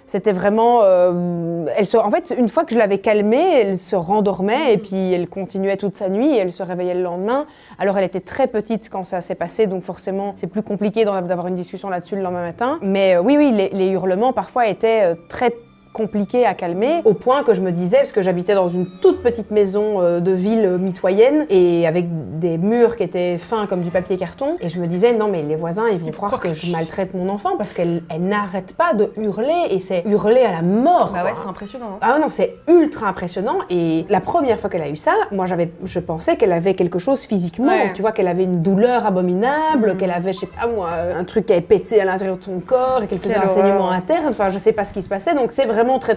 C'était vraiment... en fait, une fois que je l'avais calmée, elle se rendormait et puis elle continuait toute sa nuit et elle se réveillait le lendemain. Alors, elle était très petite quand ça s'est passé, donc forcément, c'est plus compliqué d'avoir une discussion là-dessus le lendemain matin. Mais oui, les hurlements, parfois, étaient très compliqué à calmer, au point que je me disais, parce que j'habitais dans une toute petite maison de ville mitoyenne et avec des murs qui étaient fins comme du papier carton, et je me disais non mais les voisins ils vont croire que je maltraite mon enfant parce qu'elle n'arrête pas de hurler et c'est hurler à la mort. Bah ouais, c'est impressionnant. Hein. Ah non, c'est ultra impressionnant et la première fois qu'elle a eu ça, moi je pensais qu'elle avait quelque chose physiquement, tu vois, qu'elle avait une douleur abominable, qu'elle avait, je sais pas moi, un truc qui avait pété à l'intérieur de son corps et qu'elle faisait un saignement interne, enfin je sais pas ce qui se passait, donc c'est vraiment très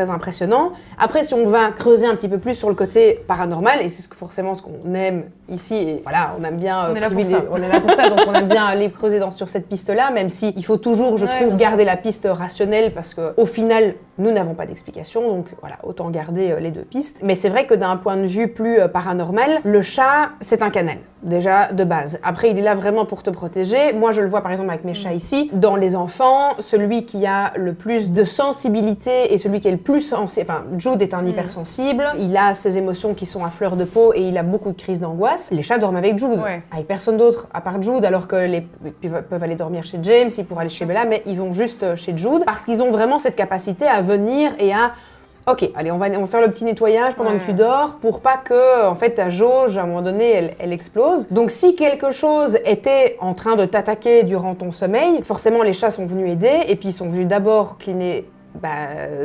impressionnant. Après, si on va creuser un petit peu plus sur le côté paranormal, et c'est forcément ce qu'on aime ici, et voilà, on aime bien on est là pour ça, donc on aime bien aller creuser sur cette piste-là, même si il faut toujours, je trouve, garder la piste rationnelle, parce qu'au final, nous n'avons pas d'explication, donc voilà, autant garder les deux pistes. Mais c'est vrai que d'un point de vue plus paranormal, le chat, c'est un canal, déjà de base. Après, il est là vraiment pour te protéger. Moi, je le vois par exemple avec mes chats ici. Dans les enfants, celui qui a le plus de sensibilité et celui qui est le plus sensible, enfin, Jude est un hypersensible, il a ses émotions qui sont à fleur de peau et il a beaucoup de crises d'angoisse. Les chats dorment avec Jude, avec personne d'autre à part Jude, alors que ils peuvent aller dormir chez James, ils pourraient aller chez Bella, mais ils vont juste chez Jude parce qu'ils ont vraiment cette capacité à venir et à ok, allez, on va faire le petit nettoyage pendant que tu dors pour pas que, en fait, ta jauge, à un moment donné, elle explose. Donc, si quelque chose était en train de t'attaquer durant ton sommeil, forcément, les chats sont venus aider et puis ils sont venus d'abord cleaner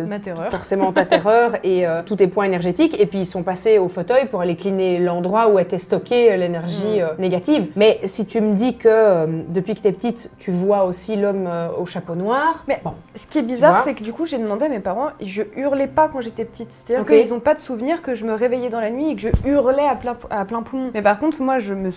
ma terreur. Forcément ta terreur et tous tes points énergétiques, et puis ils sont passés au fauteuil pour aller cleaner l'endroit où était stockée l'énergie négative. Mais si tu me dis que depuis que t'es petite, tu vois aussi l'homme au chapeau noir... Mais bon, ce qui est bizarre, c'est que du coup, j'ai demandé à mes parents, je hurlais pas quand j'étais petite. C'est-à-dire qu'ils ont pas de souvenir que je me réveillais dans la nuit et que je hurlais à plein poumon. Mais par contre, moi, je me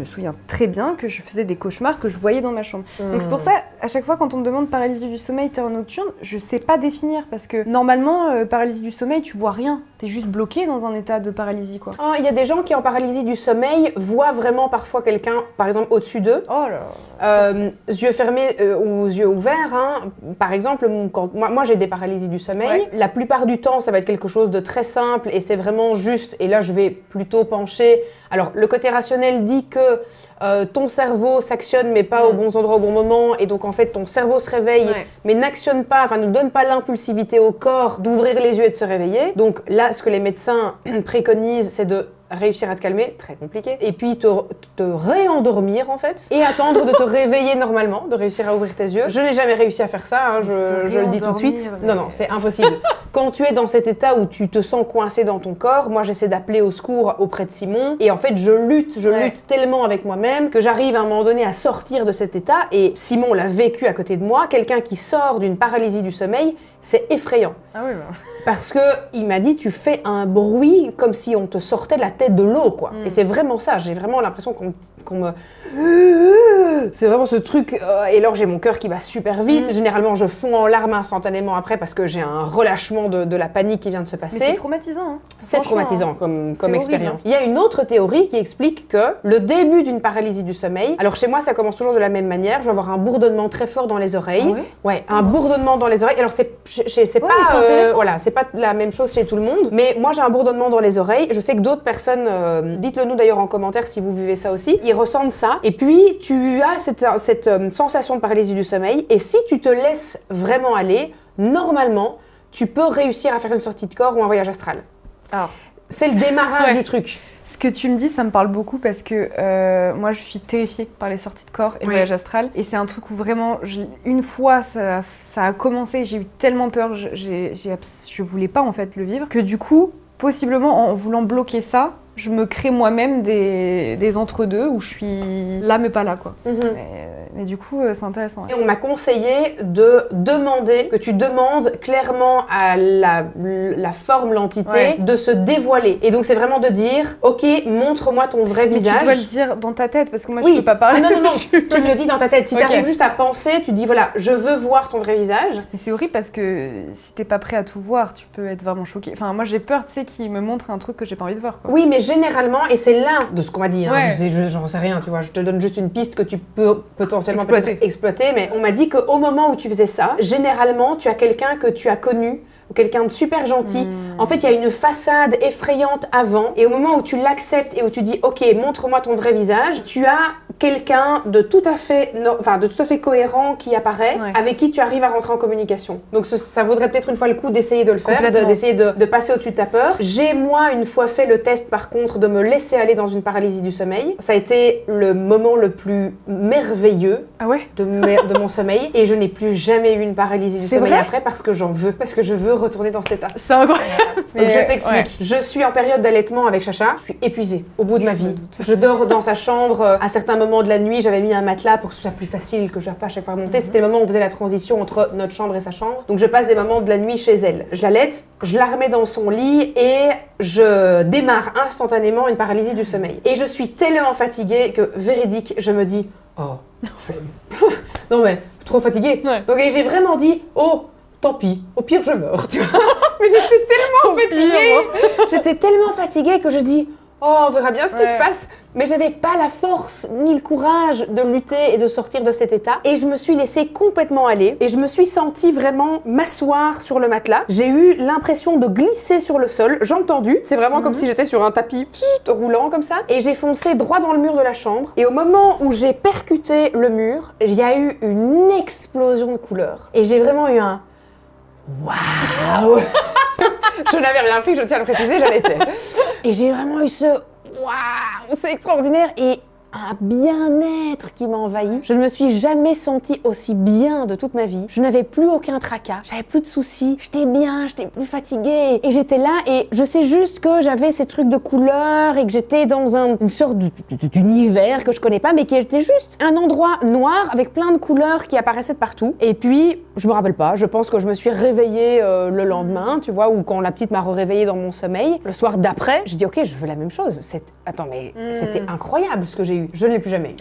souviens très bien que je faisais des cauchemars que je voyais dans ma chambre. Donc c'est pour ça, à chaque fois, quand on me demande paralysie du sommeil, terreur nocturne, je sais pas définir parce que normalement paralysie du sommeil tu vois rien, t'es juste bloqué dans un état de paralysie quoi. Il y a des gens qui en paralysie du sommeil voient vraiment parfois quelqu'un par exemple au-dessus d'eux, yeux fermés ou yeux ouverts hein. Par exemple quand moi j'ai des paralysies du sommeil, la plupart du temps ça va être quelque chose de très simple et c'est vraiment juste, et là je vais plutôt pencher. Alors le côté rationnel dit que ton cerveau s'actionne mais pas aux bons endroits au bon moment, et donc en fait ton cerveau se réveille mais n'actionne pas, enfin ne donne pas l'impulsivité au corps d'ouvrir les yeux et de se réveiller. Donc là ce que les médecins préconisent c'est de réussir à te calmer, très compliqué, et puis te réendormir en fait, et attendre de te réveiller normalement, de réussir à ouvrir tes yeux. Je n'ai jamais réussi à faire ça, hein, je le dis tout de suite. Non, c'est impossible. Quand tu es dans cet état où tu te sens coincé dans ton corps, moi j'essaie d'appeler au secours auprès de Simon, et en fait je lutte tellement avec moi-même que j'arrive à un moment donné à sortir de cet état, et Simon l'a vécu à côté de moi, quelqu'un qui sort d'une paralysie du sommeil, c'est effrayant. Ah oui, Parce que il m'a dit tu fais un bruit comme si on te sortait de la tête de l'eau quoi. Et c'est vraiment ça, j'ai vraiment l'impression qu'on me... C'est vraiment ce truc, et alors j'ai mon cœur qui va super vite, généralement je fonds en larmes instantanément après parce que j'ai un relâchement de la panique qui vient de se passer. Mais c'est traumatisant. Hein. C'est traumatisant comme expérience. Il y a une autre théorie qui explique que le début d'une paralysie du sommeil, alors chez moi ça commence toujours de la même manière, je vais avoir un bourdonnement très fort dans les oreilles. Ouais, un bourdonnement dans les oreilles. Alors c'est pas voilà, c'est pas la même chose chez tout le monde, mais moi j'ai un bourdonnement dans les oreilles. Je sais que d'autres personnes, dites-le nous d'ailleurs en commentaire si vous vivez ça aussi, ils ressentent ça. Et puis tu as cette sensation de paralysie du sommeil, et si tu te laisses vraiment aller, normalement, tu peux réussir à faire une sortie de corps ou un voyage astral. Alors, c'est le démarrage du truc. Ce que tu me dis, ça me parle beaucoup parce que moi, je suis terrifiée par les sorties de corps et le voyage astral. Et c'est un truc où vraiment, une fois, ça a commencé, j'ai eu tellement peur, je voulais pas en fait le vivre, que du coup, possiblement, en voulant bloquer ça, je me crée moi-même des entre-deux où je suis là mais pas là quoi. Et du coup, c'est intéressant. Ouais. Et on m'a conseillé de demander, que tu demandes clairement à la forme, l'entité, de se dévoiler. Et donc c'est vraiment de dire, ok, montre-moi ton vrai visage. Tu dois le dire dans ta tête, parce que moi je peux pas parler. Ah, non, tu le dis dans ta tête. Si t'arrives juste à penser, tu dis voilà, je veux voir ton vrai visage. Mais c'est horrible parce que si t'es pas prêt à tout voir, tu peux être vraiment choqué. Enfin, moi j'ai peur, tu sais, qu'il me montre un truc que j'ai pas envie de voir, quoi. Oui, mais généralement, et c'est l'un de ce qu'on m'a dit, hein, j'en sais rien, tu vois, je te donne juste une piste que tu peux potentiellement exploiter, mais on m'a dit qu'au moment où tu faisais ça, généralement, tu as quelqu'un que tu as connu, ou quelqu'un de super gentil. En fait, il y a une façade effrayante avant, et au moment où tu l'acceptes et où tu dis, ok, montre-moi ton vrai visage, tu as quelqu'un de tout à fait, cohérent qui apparaît, avec qui tu arrives à rentrer en communication. Donc ça vaudrait peut-être une fois le coup d'essayer de le faire, d'essayer de passer au-dessus de ta peur. J'ai moi une fois fait le test par contre de me laisser aller dans une paralysie du sommeil. Ça a été le moment le plus merveilleux de mon sommeil, et je n'ai plus jamais eu une paralysie du sommeil après parce que j'en veux, parce que je veux retourner dans cet état. C'est incroyable. Donc je t'explique. Je suis en période d'allaitement avec Chacha, je suis épuisée au bout de ma vie. Je dors dans sa chambre à certains moments de la nuit, j'avais mis un matelas pour que ce soit plus facile, que je ne doive pas à chaque fois remonter. C'était le moment où on faisait la transition entre notre chambre et sa chambre. Donc je passe des moments de la nuit chez elle. Je l'allaite, je la remets dans son lit et je démarre instantanément une paralysie du sommeil. Et je suis tellement fatiguée que, véridique, je me dis « Oh, flemme. » Non mais, trop fatiguée. Donc j'ai vraiment dit « Oh, tant pis, au pire je meurs. » Tu vois. Mais j'étais tellement fatiguée que je dis « Oh, on verra bien ce qui se passe. » Mais j'avais pas la force ni le courage de lutter et de sortir de cet état. Et je me suis laissée complètement aller. Et je me suis sentie vraiment m'asseoir sur le matelas. J'ai eu l'impression de glisser sur le sol. J'ai entendu. C'est vraiment comme si j'étais sur un tapis roulant comme ça. Et j'ai foncé droit dans le mur de la chambre. Et au moment où j'ai percuté le mur, il y a eu une explosion de couleurs. Et j'ai vraiment eu un waouh. Je n'avais rien pris, je tiens à le préciser, j'allaitais. Et j'ai vraiment eu ce waouh, c'est extraordinaire, et un bien-être qui m'a envahi. Je ne me suis jamais sentie aussi bien de toute ma vie. Je n'avais plus aucun tracas, j'avais plus de soucis, j'étais bien, j'étais plus fatiguée. Et j'étais là, et je sais juste que j'avais ces trucs de couleurs et que j'étais dans une sorte d'univers que je connais pas, mais qui était juste un endroit noir avec plein de couleurs qui apparaissaient de partout. Et puis, je me rappelle pas, je pense que je me suis réveillée le lendemain, tu vois, ou quand la petite m'a réveillée dans mon sommeil. Le soir d'après, j'ai dit ok, je veux la même chose. Attends, mais c'était incroyable ce que j'ai eu. Je ne l'ai plus jamais eu.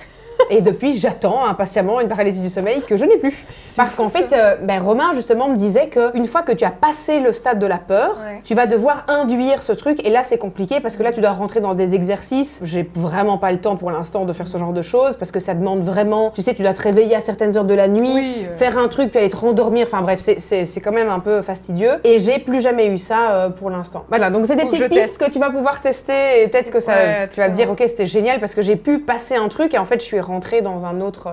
Et depuis, j'attends impatiemment une paralysie du sommeil que je n'ai plus. Parce qu'en fait, Romain justement me disait qu'une fois que tu as passé le stade de la peur, tu vas devoir induire ce truc. Et là, c'est compliqué parce que là, tu dois rentrer dans des exercices. J'ai vraiment pas le temps pour l'instant de faire ce genre de choses parce que ça demande vraiment, tu sais, tu dois te réveiller à certaines heures de la nuit, faire un truc, puis aller te rendormir. Enfin bref, c'est quand même un peu fastidieux. Et j'ai plus jamais eu ça pour l'instant. Voilà, donc c'est des petites pistes que tu vas pouvoir tester et peut-être que ça, tu vas te dire, ok, c'était génial parce que j'ai pu passer un truc et en fait, je suis rentrée dans un autre...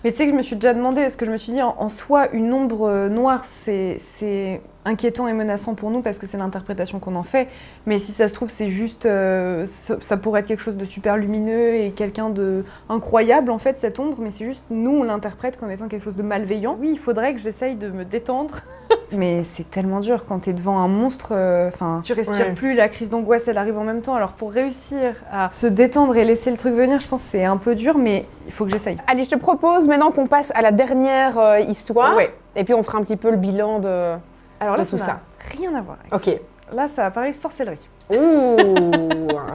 Mais tu sais que je me suis déjà demandé, parce que je me suis dit, en soi, une ombre noire, c'est inquiétant et menaçant pour nous parce que c'est l'interprétation qu'on en fait. Mais si ça se trouve, c'est juste... ça pourrait être quelque chose de super lumineux et quelqu'un de incroyable, en fait, cette ombre. Mais c'est juste, nous, on l'interprète comme étant quelque chose de malveillant. Oui, il faudrait que j'essaye de me détendre. Mais c'est tellement dur quand t'es devant un monstre. Enfin, tu respires plus, la crise d'angoisse, elle arrive en même temps. Alors pour réussir à se détendre et laisser le truc venir, je pense que c'est un peu dur, mais il faut que j'essaye. Allez, je te propose maintenant qu'on passe à la dernière histoire. Et puis on fera un petit peu le bilan de... Alors là, tout ça. Rien à voir avec ça. Là, ça va parler sorcellerie. Ouh,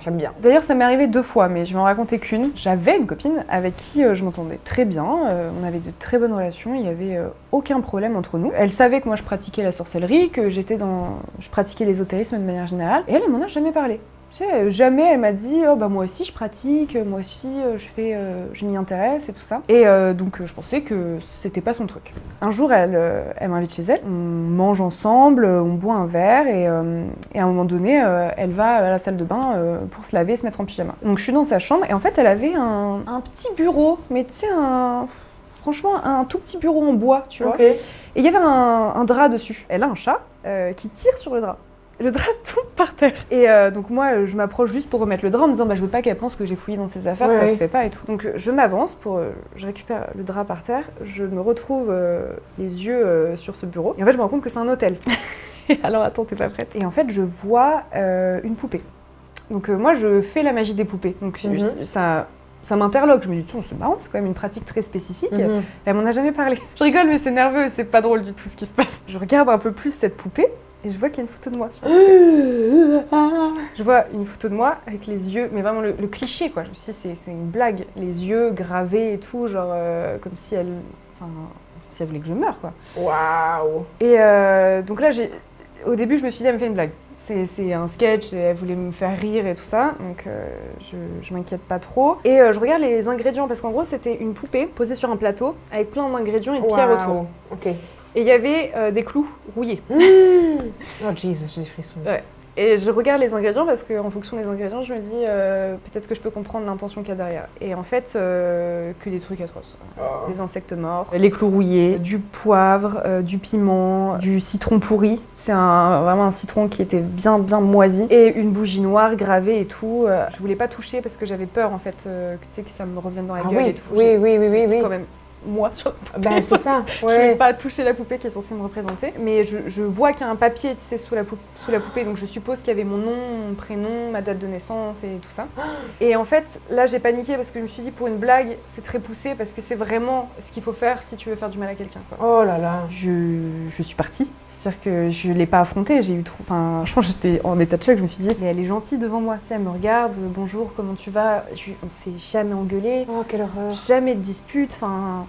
j'aime bien. D'ailleurs, ça m'est arrivé 2 fois, mais je vais en raconter qu'une. J'avais une copine avec qui je m'entendais très bien. On avait de très bonnes relations. Il n'y avait aucun problème entre nous. Elle savait que moi, je pratiquais la sorcellerie, que je pratiquais l'ésotérisme de manière générale. Et elle m'en a jamais parlé. Tu sais, jamais elle m'a dit oh bah moi aussi je pratique, moi aussi je m'y intéresse et tout ça. Et donc je pensais que c'était pas son truc. Un jour elle m'invite chez elle, on mange ensemble, on boit un verre et à un moment donné elle va à la salle de bain pour se laver et se mettre en pyjama. Donc je suis dans sa chambre et en fait elle avait un petit bureau, mais tu sais franchement un tout petit bureau en bois, tu vois. Et il y avait un drap dessus. Elle a un chat qui tire sur le drap. Le drap tombe par terre. Et donc moi, je m'approche juste pour remettre le drap en me disant bah, je veux pas qu'elle pense que j'ai fouillé dans ses affaires, ça se fait pas et tout. Donc je m'avance, je récupère le drap par terre, je me retrouve les yeux sur ce bureau. Et en fait, je me rends compte que c'est un hôtel. Alors attends, t'es pas prête. Et en fait, je vois une poupée. Donc moi, je fais la magie des poupées. Donc ça ça m'interloque. Je me dis, c'est marrant, c'est quand même une pratique très spécifique. Mhm. Elle m'en a jamais parlé. Je rigole, mais c'est nerveux, c'est pas drôle du tout ce qui se passe. Je regarde un peu plus cette poupée et je vois qu'il y a une photo de moi. Je vois une photo de moi avec les yeux, mais vraiment le cliché quoi. Je me suis dit, c'est une blague. Les yeux gravés et tout, genre comme si elle voulait que je meure quoi. Waouh. Et donc là, au début, je me suis dit, elle me fait une blague. C'est un sketch, et elle voulait me faire rire et tout ça, donc je m'inquiète pas trop. Et je regarde les ingrédients, parce qu'en gros, c'était une poupée posée sur un plateau avec plein d'ingrédients et de pierres autour. Ok. Et il y avait des clous rouillés. Oh Jesus, j'ai des frissons. Ouais. Et je regarde les ingrédients parce qu'en fonction des ingrédients, je me dis peut-être que je peux comprendre l'intention qu'il y a derrière. Et en fait, que des trucs atroces. Oh. Des insectes morts, les clous rouillés, du poivre, du piment, du citron pourri. C'est vraiment un citron qui était bien moisi. Et une bougie noire gravée et tout. Je voulais pas toucher parce que j'avais peur en fait que ça me revienne dans la gueule et tout. Oui. C'est quand même moi sur la poupée. Ben c'est ça. Je ne vais pas toucher la poupée qui est censée me représenter, mais je vois qu'il y a un papier, tu sais, sous la poupée, donc je suppose qu'il y avait mon nom, mon prénom, ma date de naissance et tout ça. Et en fait, là j'ai paniqué parce que je me suis dit pour une blague, c'est très poussé parce que c'est vraiment ce qu'il faut faire si tu veux faire du mal à quelqu'un. Oh là là. Je suis partie, c'est-à-dire que je l'ai pas affrontée, j'ai eu trop, je pense que j'étais en état de choc, je me suis dit mais elle est gentille devant moi, tu sais, elle me regarde, bonjour, comment tu vas, on s'est jamais engueulé, Oh quelle horreur. jamais de dispute,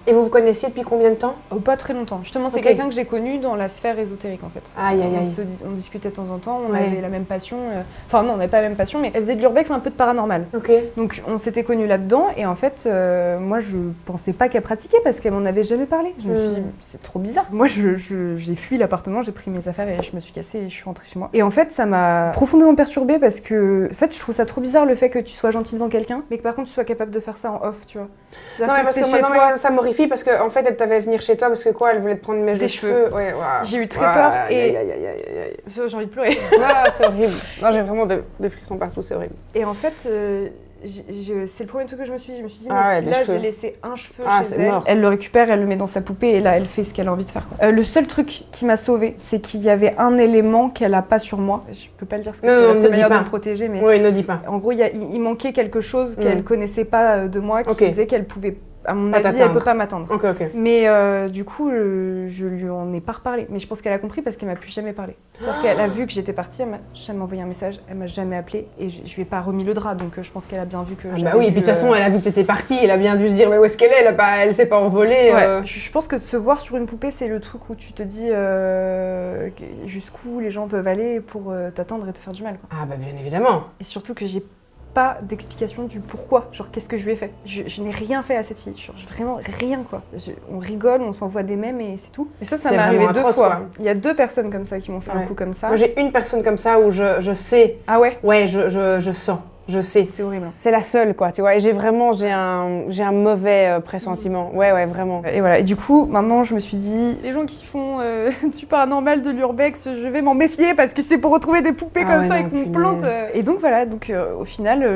Et vous connaissiez depuis combien de temps? Pas très longtemps. Justement, c'est Ok. quelqu'un que j'ai connu dans la sphère ésotérique en fait. Aïe aïe aïe. On discutait de temps en temps, on Ouais. avait la même passion. Enfin non, on n'avait pas la même passion, mais elle faisait de l'urbex, un peu de paranormal. Ok. Donc on s'était connus là-dedans et en fait, moi je pensais pas qu'elle pratiquait parce qu'elle m'en avait jamais parlé. Je me suis dit, c'est trop bizarre. Moi j'ai fui l'appartement, j'ai pris mes affaires et je me suis cassée et je suis rentrée chez moi. Et en fait, ça m'a profondément perturbée parce que, en fait, je trouve ça trop bizarre le fait que tu sois gentil devant quelqu'un, mais que par contre tu sois capable de faire ça en off, tu vois. Non mais parce t'es que chez moi, toi, ça m'horrifie parce qu'en fait elle t'avait venir chez toi parce que quoi, elle voulait te prendre une mèche Des de cheveux. Ouais, waouh. j'ai eu très peur et Aïe aïe aïe aïe aïe. j'ai envie de pleurer. Ah, c'est horrible. Non, j'ai vraiment des frissons partout, c'est horrible. Et en fait, c'est le premier truc que je me suis dit. Je me suis dit, Ah mais ouais, si des là cheveux. j'ai laissé un cheveu Ah, chez c'est elle, mort. elle le récupère, elle le met dans sa poupée et là elle fait ce qu'elle a envie de faire. Quoi. Le seul truc qui m'a sauvée, c'est qu'il y avait un élément qu'elle a pas sur moi. Je peux pas le dire parce que Non, c'est ne la dis manière de pas. me protéger, mais Oui, ne dis pas. en gros il manquait quelque chose qu'elle connaissait pas de moi, qui Ok. faisait qu'elle pouvait, à mon Pas avis, elle t'atteindre. peut pas m'atteindre. Ok, ok. Mais du coup, je lui en ai pas reparlé. Mais je pense qu'elle a compris parce qu'elle m'a plus jamais parlé. C'est-à-dire qu'elle a vu que j'étais partie, elle m'a jamais envoyé un message, elle m'a jamais appelé et je lui ai pas remis le drap. Donc je pense qu'elle a bien vu que. Ah j'avais bah oui, et dû, puis de toute façon, elle a vu que t'étais partie, elle a bien dû se dire mais où est-ce qu'elle est? Elle s'est pas envolée. Ouais. Je pense que se voir sur une poupée, c'est le truc où tu te dis jusqu'où les gens peuvent aller pour t'atteindre et te faire du mal. Quoi. Ah bah bien évidemment. Et surtout que j'ai pas d'explication du pourquoi, genre qu'est-ce que je lui ai fait. Je n'ai rien fait à cette fille, genre, vraiment rien quoi. On rigole, on s'envoie des mèmes et c'est tout. Et ça C'est m'est arrivé vraiment 2 atroce, fois. quoi. Il y a 2 personnes comme ça qui m'ont fait un Ouais. coup comme ça. Moi j'ai une personne comme ça où je sais. Ah ouais, Ouais, je sens. Je sais. c'est horrible. C'est la seule quoi, tu vois. Et j'ai un mauvais pressentiment. Ouais, vraiment. Et voilà, et du coup, maintenant je me suis dit, les gens qui font du paranormal, de l'urbex, je vais m'en méfier parce que c'est pour retrouver des poupées Ah comme ouais, ça non, et qu'on punaise. plante. Et donc voilà, donc au final,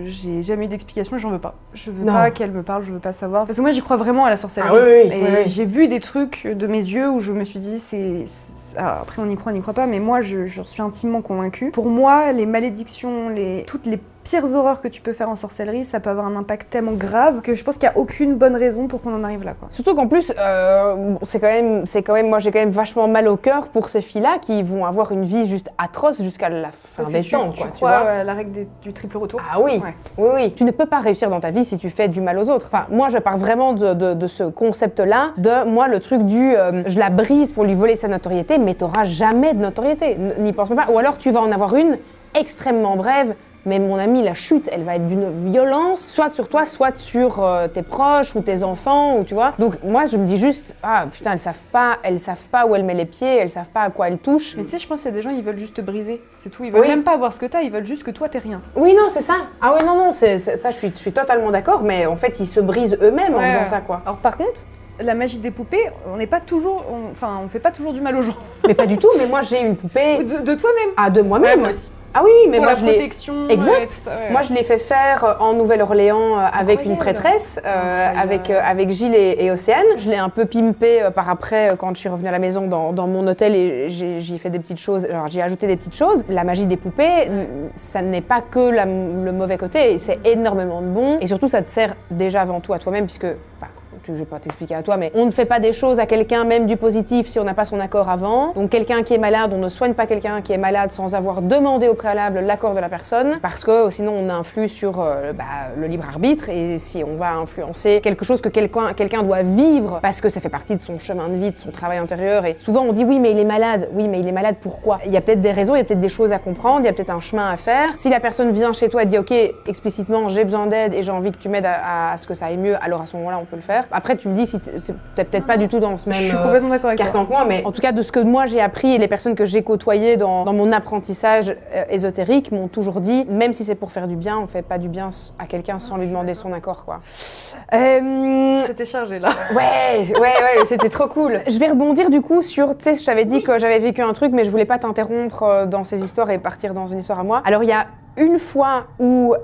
j'ai jamais eu d'explication et j'en veux pas. Je veux Non. pas qu'elle me parle, je veux pas savoir. Parce que moi j'y crois vraiment à la sorcellerie. Ah oui, Et oui. j'ai vu des trucs de mes yeux où je me suis dit, alors, après on y croit pas, mais moi j'en suis intimement convaincue. Pour moi, les malédictions, toutes les pires horreurs que tu peux faire en sorcellerie, ça peut avoir un impact tellement grave que je pense qu'il n'y a aucune bonne raison pour qu'on en arrive là. Quoi. Surtout qu'en plus, c'est quand même, moi j'ai quand même vachement mal au cœur pour ces filles-là qui vont avoir une vie juste atroce jusqu'à la fin Parce des que temps, tu quoi, tu crois vois. à la règle du triple retour. Ah oui, Ouais. oui. Tu ne peux pas réussir dans ta vie si tu fais du mal aux autres. Enfin, moi, je pars vraiment de ce concept-là, moi, le truc je la brise pour lui voler sa notoriété, mais t'auras jamais de notoriété. N'y pense même pas. Ou alors, tu vas en avoir une extrêmement brève. Mais mon ami, la chute, elle va être d'une violence, soit sur toi, soit sur tes proches ou tes enfants, ou tu vois. Donc moi, je me dis juste, ah putain, elles savent pas où elle met les pieds, elles savent pas à quoi elle touche. Mais tu sais, je pense qu'il y a des gens, ils veulent juste te briser, c'est tout. Ils veulent Oui. même pas avoir ce que t'as, ils veulent juste que toi t'aies rien. Oui, non, c'est ça. Ah oui, non, ça, je suis totalement d'accord, mais en fait, ils se brisent eux-mêmes en Ouais. faisant ça, quoi. Alors par contre, la magie des poupées, on n'est pas toujours, on fait pas toujours du mal aux gens. Mais pas du tout, mais moi, j'ai une poupée De toi-même. de moi-même. Ouais, moi aussi. Ah oui, mais pour moi la je l'ai... protection. Exact. Et tout ça, ouais. Moi, je l'ai fait faire en Nouvelle-Orléans avec une Incroyable. prêtresse, avec Gilles et Océane. Je l'ai un peu pimpé par après quand je suis revenue à la maison dans mon hôtel et j'y ai fait des petites choses. Alors, j'ai ajouté des petites choses. La magie des poupées, ça n'est pas que le mauvais côté, c'est énormément de bon. Et surtout, ça te sert déjà avant tout à toi-même, puisque... Bah, je vais pas t'expliquer à toi, mais on ne fait pas des choses à quelqu'un, même du positif, si on n'a pas son accord avant. Donc quelqu'un qui est malade, on ne soigne pas quelqu'un qui est malade sans avoir demandé au préalable l'accord de la personne, parce que sinon on influe sur le libre arbitre, et si on va influencer quelque chose que quelqu'un doit vivre, parce que ça fait partie de son chemin de vie, de son travail intérieur, et souvent on dit oui mais il est malade, oui mais il est malade pourquoi? Il y a peut-être des raisons, il y a peut-être des choses à comprendre, il y a peut-être un chemin à faire. Si la personne vient chez toi et dit ok, explicitement j'ai besoin d'aide et j'ai envie que tu m'aides à ce que ça aille mieux, alors à ce moment-là on peut le faire. Après, tu me dis si t'es peut-être pas du tout dans ce même Je suis complètement d'accord avec toi. carcan que moi, mais en tout cas, de ce que moi j'ai appris et les personnes que j'ai côtoyées dans mon apprentissage ésotérique m'ont toujours dit, même si c'est pour faire du bien, on fait pas du bien à quelqu'un sans lui demander son accord, quoi. C'était chargé là. Ouais, c'était trop cool. Je vais rebondir du coup sur, tu sais, je t'avais dit que j'avais vécu un truc, mais je voulais pas t'interrompre dans ces histoires et partir dans une histoire à moi. Alors, il y a une fois où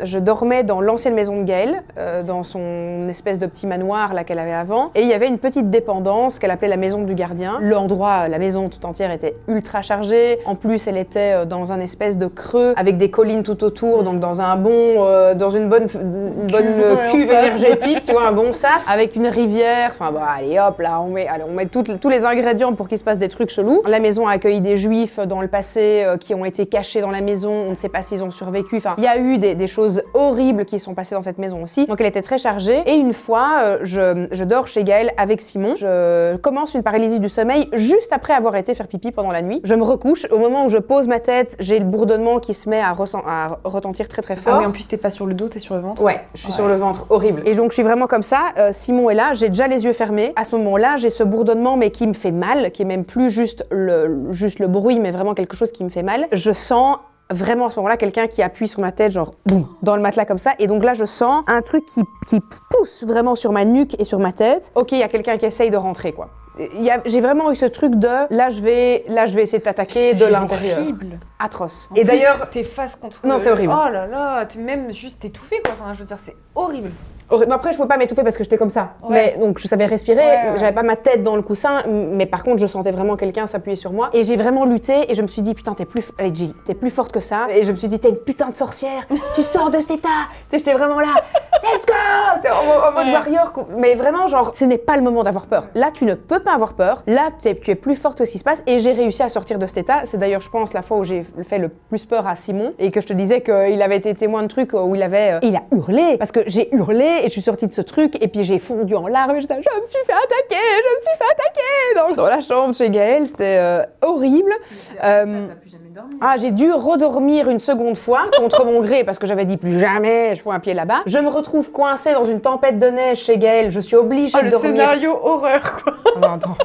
je dormais dans l'ancienne maison de Gaëlle, dans son espèce de petit manoir là qu'elle avait avant, et il y avait une petite dépendance qu'elle appelait la maison du gardien. L'endroit, la maison tout entière était ultra chargée. En plus, elle était dans un espèce de creux avec des collines tout autour, donc dans un bon, dans une bonne cuve énergétique, tu vois, un bon sas, avec une rivière. Enfin bah allez hop là, on met tous les ingrédients pour qu'il se passe des trucs chelous. La maison a accueilli des juifs dans le passé qui ont été cachés dans la maison. On ne sait pas s'ils ont survécu. Enfin, il y a eu des choses horribles qui sont passées dans cette maison aussi. Donc elle était très chargée. Et une fois, je dors chez Gaëlle avec Simon. Je commence une paralysie du sommeil juste après avoir été faire pipi pendant la nuit. Je me recouche. Au moment où je pose ma tête, j'ai le bourdonnement qui se met à retentir très très fort. Ah oui, en plus t'es pas sur le dos, t'es sur le ventre. Ouais, je suis sur le ventre, horrible. Et donc je suis vraiment comme ça. Simon est là, j'ai déjà les yeux fermés. À ce moment-là, j'ai ce bourdonnement mais qui me fait mal, qui est même plus juste le bruit, mais vraiment quelque chose qui me fait mal. Je sens vraiment à ce moment-là quelqu'un qui appuie sur ma tête, genre boum, dans le matelas comme ça. Et donc là, je sens un truc qui pousse vraiment sur ma nuque et sur ma tête. Ok, il y a quelqu'un qui essaye de rentrer, quoi. J'ai vraiment eu ce truc de là je vais essayer de t'attaquer de l'intérieur. C'est horrible. Atroce. Et d'ailleurs, t'es face contre. Non, c'est horrible. Oh là là, t'es même juste étouffée quoi. Enfin, je veux dire, c'est horrible. Non, après, je pouvais pas m'étouffer parce que j'étais comme ça. Ouais. Mais donc, je savais respirer. J'avais pas ma tête dans le coussin, mais par contre, je sentais vraiment quelqu'un s'appuyer sur moi. Et j'ai vraiment lutté et je me suis dit, putain, allez, Jill, t'es plus forte que ça. Et je me suis dit, t'es une putain de sorcière. Tu sors de cet état. Tu sais, j'étais vraiment là. Let's go. En mode warrior. Mais vraiment, genre, ce n'est pas le moment d'avoir peur. Là, tu ne peux pas avoir peur. Là, tu es plus forte que ce qui se passe. Et j'ai réussi à sortir de cet état. C'est d'ailleurs, je pense, la fois où j'ai fait le plus peur à Simon et que je te disais qu'il avait été témoin de trucs où il a hurlé. Parce que j'ai hurlé et je suis sortie de ce truc et puis j'ai fondu en larmes et j'étais je me suis fait attaquer dans la chambre chez Gaëlle, c'était horrible. T'as plus jamais dormi. Ah, j'ai dû redormir une seconde fois contre mon gré parce que j'avais dit plus jamais je fous un pied là-bas. Je me retrouve coincée dans une tempête de neige chez Gaëlle, je suis obligée de dormir. Le scénario horreur quoi. Non, attends.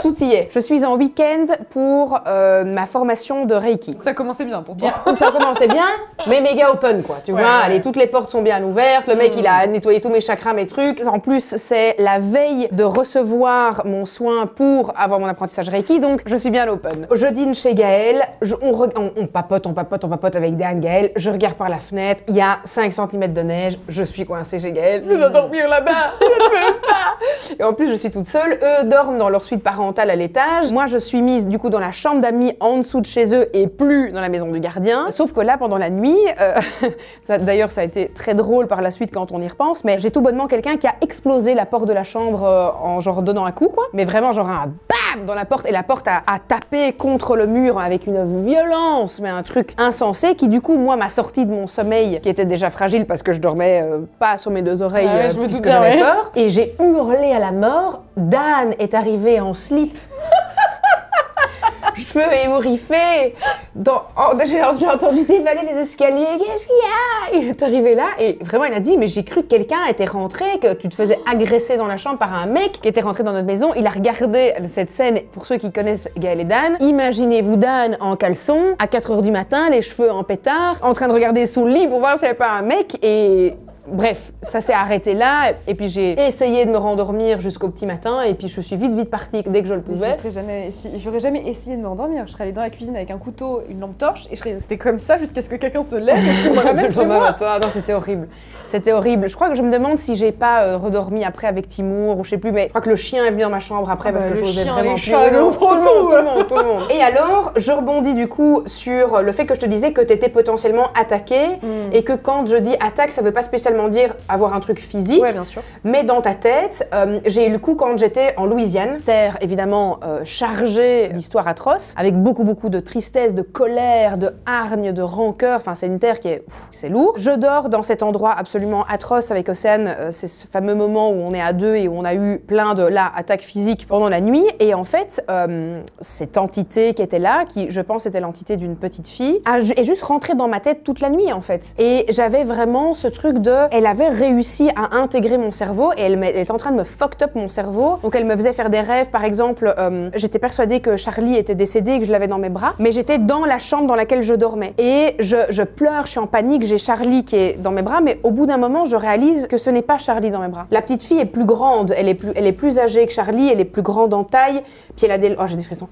Tout y est. Je suis en week-end pour ma formation de Reiki. Ça commençait bien pour toi. Ça commençait bien, mais méga open quoi. Tu vois, allez, toutes les portes sont bien ouvertes. Le mec, il a nettoyé tous mes chakras, mes trucs. En plus, c'est la veille de recevoir mon soin pour avoir mon apprentissage Reiki, donc je suis bien open. Je dîne chez Gaëlle, on papote avec Dan, Gaëlle. Je regarde par la fenêtre, il y a 5 cm de neige. Je suis coincée chez Gaëlle. Je dois dormir là-bas. Je ne peux pas. Et en plus, je suis toute seule. Eux dorment dans leur suite parentale à l'étage. Moi, je suis mise du coup dans la chambre d'amis en dessous de chez eux et plus dans la maison du gardien. Sauf que là, pendant la nuit, d'ailleurs, ça a été très drôle par la suite quand on y repense, mais j'ai tout bonnement quelqu'un qui a explosé la porte de la chambre en genre donnant un coup, quoi. Mais vraiment, genre un bam dans la porte et la porte a tapé contre le mur avec une violence, mais un truc insensé qui, du coup, moi, m'a sorti de mon sommeil qui était déjà fragile parce que je dormais pas sur mes 2 oreilles puisque j'avais peur. Et j'ai hurlé à la mort. Dan est arrivé en slip. Cheveux ébouriffés. J'ai entendu dévaler les escaliers. Qu'est-ce qu'il y a? Il est arrivé là et vraiment il a dit mais j'ai cru que quelqu'un était rentré, que tu te faisais agresser dans la chambre par un mec qui était rentré dans notre maison. Il a regardé cette scène. Pour ceux qui connaissent Gaëlle et Dan, imaginez-vous Dan en caleçon à 4h du matin, les cheveux en pétard, en train de regarder sous le lit pour voir s'il n'y avait pas un mec et Bref, ça s'est arrêté là, et puis j'ai essayé de me rendormir jusqu'au petit matin, et puis je suis vite partie dès que je le pouvais. J'aurais jamais essayé de me rendormir. Je serais allée dans la cuisine avec un couteau, une lampe torche, et je serais restée comme ça jusqu'à ce que quelqu'un se lève et me ramène chez moi. Non, c'était horrible. C'était horrible. Je crois que je me demande si j'ai pas redormi après avec Timur, ou je sais plus, mais je crois que le chien est venu dans ma chambre après parce que j'osais vraiment plus. Tout le monde. Et alors, je rebondis du coup sur le fait que je te disais que t'étais potentiellement attaquée, et que quand je dis attaque, ça veut pas spécialement dire avoir un truc physique, ouais, bien sûr. Mais dans ta tête, j'ai eu le coup quand j'étais en Louisiane, terre évidemment chargée d'histoires atroces, avec beaucoup de tristesse, de colère, de hargne, de rancœur, enfin c'est une terre qui est, c'est lourd. Je dors dans cet endroit absolument atroce avec Océane, c'est ce fameux moment où on est à deux et où on a eu plein de attaques physiques pendant la nuit, et en fait, cette entité qui était là, qui je pense était l'entité d'une petite fille, est juste rentrée dans ma tête toute la nuit en fait. Et j'avais vraiment ce truc de, elle avait réussi à intégrer mon cerveau et elle était en train de me fucked up mon cerveau. Donc elle me faisait faire des rêves, par exemple, j'étais persuadée que Charlie était décédé et que je l'avais dans mes bras, mais j'étais dans la chambre dans laquelle je dormais. Et je pleure, je suis en panique, j'ai Charlie qui est dans mes bras, mais au bout d'un moment, je réalise que ce n'est pas Charlie dans mes bras. La petite fille est plus grande, elle est plus âgée que Charlie, elle est plus grande en taille, puis elle a oh j'ai des frissons.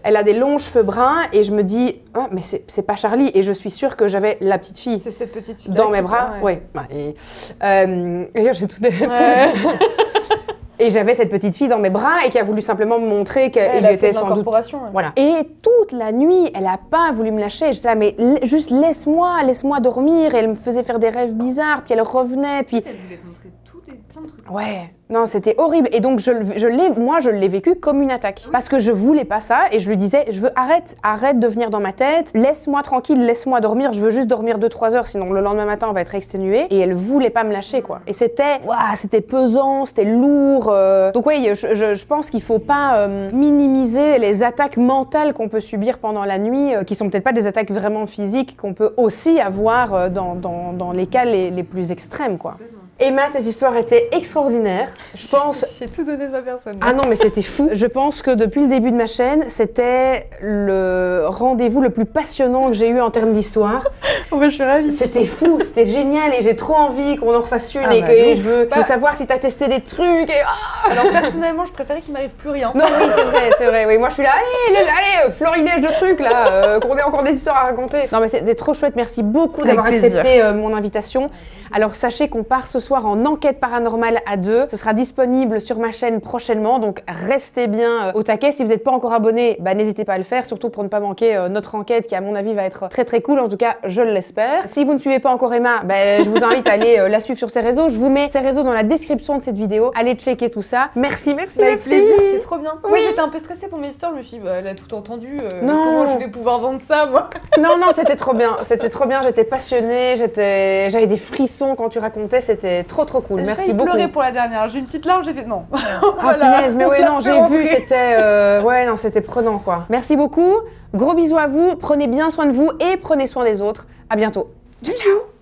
Elle a des longs cheveux bruns et je me dis, oh, mais c'est pas Charlie, et je suis sûre que j'avais la petite fille. C'est cette petite fille dans mes bras, ouais. Et j'ai tout et j'avais cette petite fille dans mes bras et qui a voulu simplement me montrer qu'elle lui était sans doute. Voilà. Et toute la nuit, elle a pas voulu me lâcher. J'étais là, mais juste laisse-moi dormir. Et elle me faisait faire des rêves bizarres, puis elle revenait, puis. Elle voulait te montrer plein de trucs. Ouais. Non, c'était horrible. Et donc, moi, je l'ai vécu comme une attaque. Oui. Parce que je voulais pas ça et je lui disais, arrête de venir dans ma tête, laisse-moi tranquille, laisse-moi dormir, je veux juste dormir 2-3 heures, sinon le lendemain matin, on va être exténué. Et elle voulait pas me lâcher, quoi. Et c'était pesant, c'était lourd. Donc, oui, je pense qu'il faut pas minimiser les attaques mentales qu'on peut subir pendant la nuit, qui sont peut-être pas des attaques vraiment physiques, qu'on peut aussi avoir dans les cas les plus extrêmes, quoi. Emma, tes histoires étaient extraordinaires. Je pense. J'ai tout donné de ma personne. Ah non, mais c'était fou. Je pense que depuis le début de ma chaîne, c'était le rendez-vous le plus passionnant que j'ai eu en termes d'histoire. Oh bah, je suis ravie. C'était fou, c'était génial et j'ai trop envie qu'on en refasse une et je veux savoir si t'as testé des trucs. Alors personnellement, je préférais qu'il m'arrive plus rien. Non, oui, c'est vrai. Oui, moi je suis là, allez, florilège de trucs là, qu'on ait encore des histoires à raconter. Non, mais c'était trop chouette. Merci beaucoup d'avoir accepté mon invitation. Alors sachez qu'on part ce soir en enquête paranormale à 2. Ce sera disponible sur ma chaîne prochainement, donc restez bien au taquet. Si vous n'êtes pas encore abonné, n'hésitez pas à le faire, surtout pour ne pas manquer notre enquête qui à mon avis va être très cool, en tout cas je l'espère. Si vous ne suivez pas encore Emma, je vous invite à aller la suivre sur ses réseaux. Je vous mets ses réseaux dans la description de cette vidéo. Allez checker tout ça. Merci. Avec plaisir, c'était trop bien. Oui. Moi j'étais un peu stressée pour mes histoires, je me suis dit, elle a tout entendu, comment je vais pouvoir vendre ça moi? Non, c'était trop bien, j'étais passionnée, j'avais des frissons quand tu racontais, c'était trop cool. Merci beaucoup. J'ai pleuré pour la dernière, j'ai une petite larme, j'ai fait non. Ah punaise, mais ouais non, j'ai vu, c'était prenant quoi. Merci beaucoup, gros bisous à vous, prenez bien soin de vous et prenez soin des autres. À bientôt. Ciao.